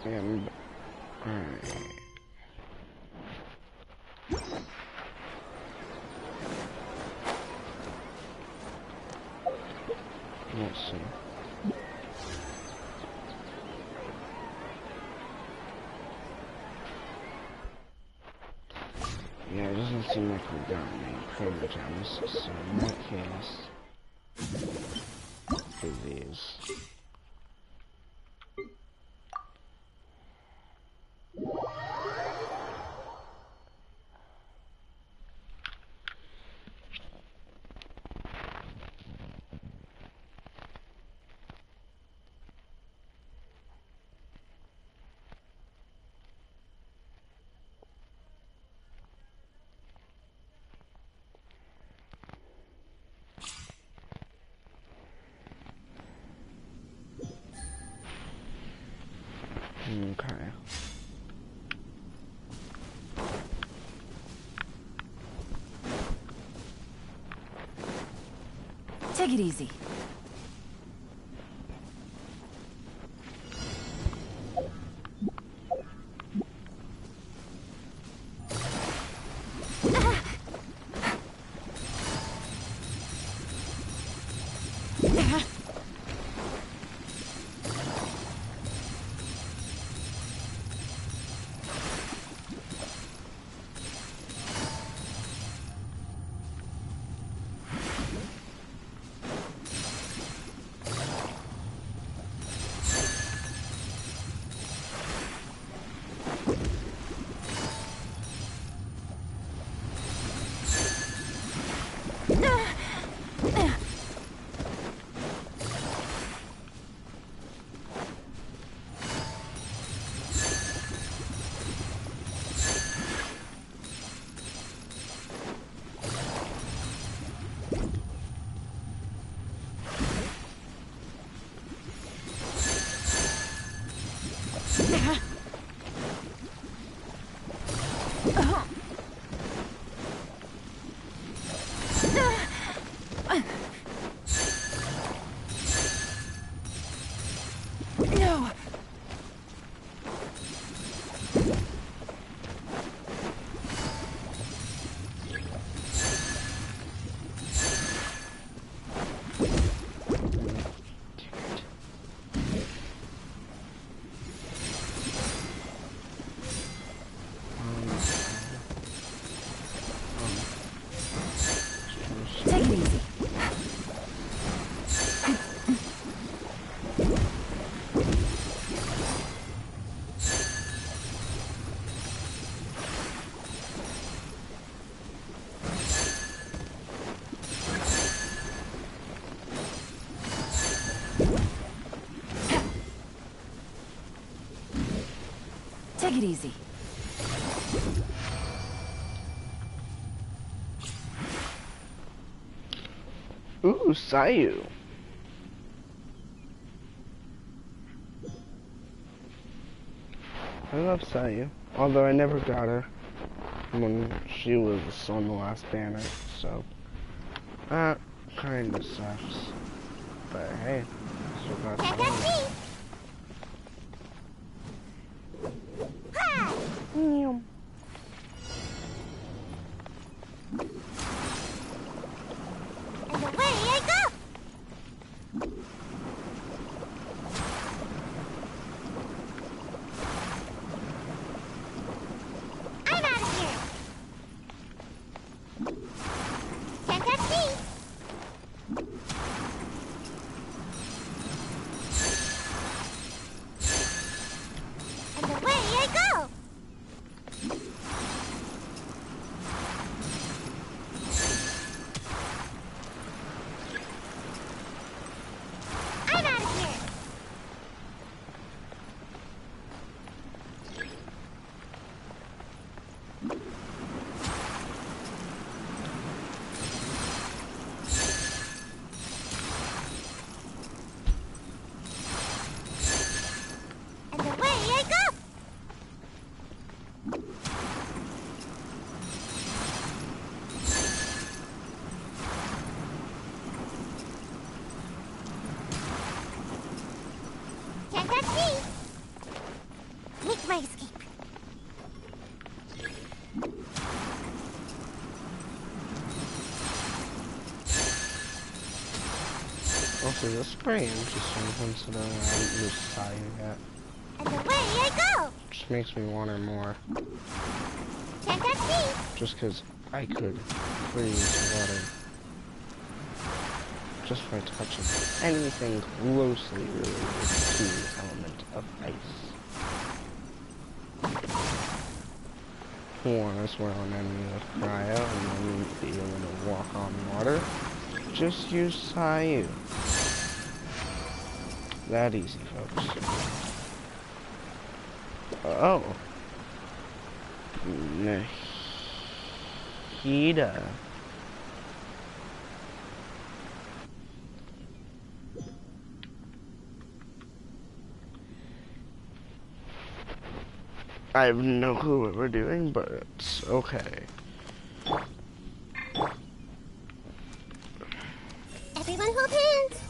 And, alright. Let's see. Yeah, it doesn't seem like we've got any primogems, so in that case, do these. Okay. Take it easy. No. Take it easy. Take it easy. Ooh, Sayu. I love Sayu. Although I never got her when she was on the last banner, so that kinda sucks. But hey, still got Sayu. My escape. Also, this is pretty interesting considering I haven't used Sayu yet. And away I go! Just makes me want her more. Can't touch me! Just because I could freeze water just by touching anything closely related to the element of ice. Once we're on enemy with cryo and then be able to walk on water, just use Sayu. That easy, folks. Oh. Nahida. I have no clue what we're doing, but it's okay. Everyone hold hands!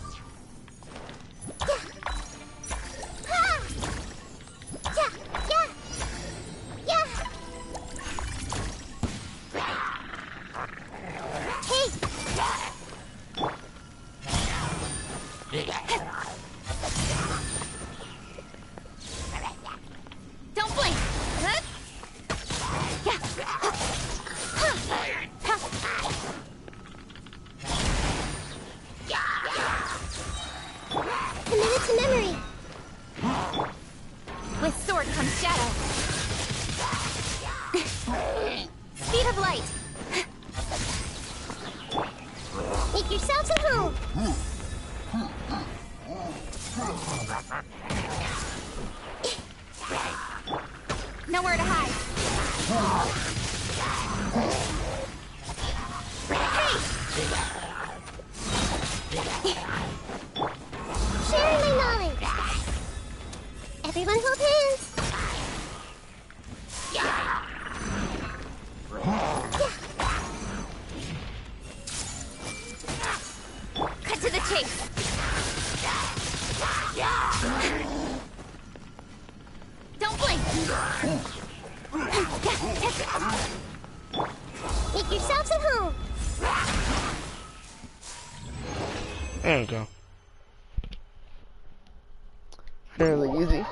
Nowhere to hide. Sharing my knowledge. Everyone hold hands. Make yourselves at home. There you go. Fairly easy.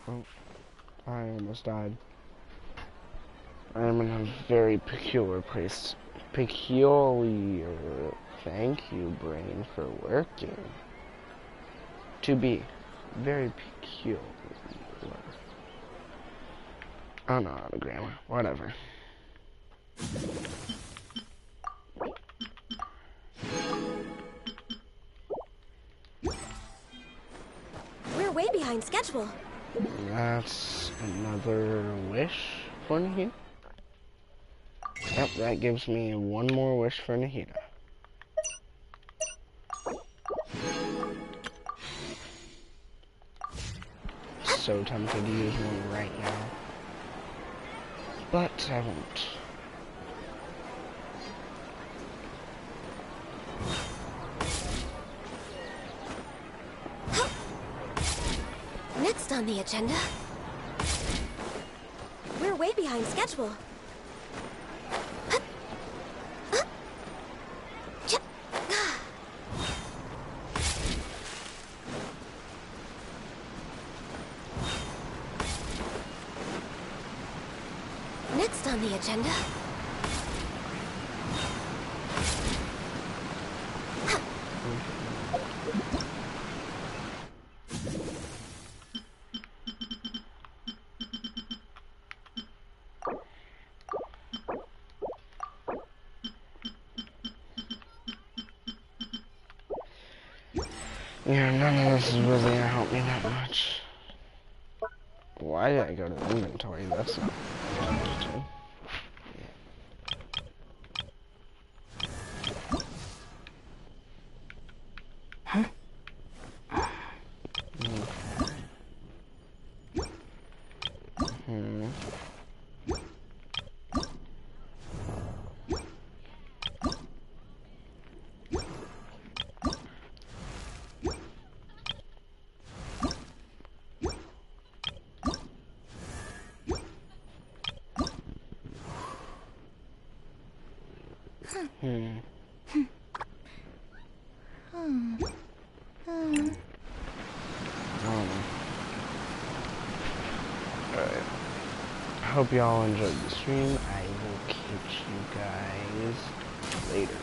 Oh, I almost died. I am in a very peculiar place. Peculiar. Thank you, brain, for working. To be very peculiar. I don't know how to grammar. Whatever. We're way behind schedule. That's another wish for Nahida. Yep, that gives me one more wish for Nahida. So tempted to use one right now, but I won't. Next on the agenda, we're way behind schedule. Next on the agenda, yeah, none of this is really gonna help me that much. Why did I go to the inventory? That's not interesting. huh? Alright. I hope y'all enjoyed the stream. I will catch you guys later.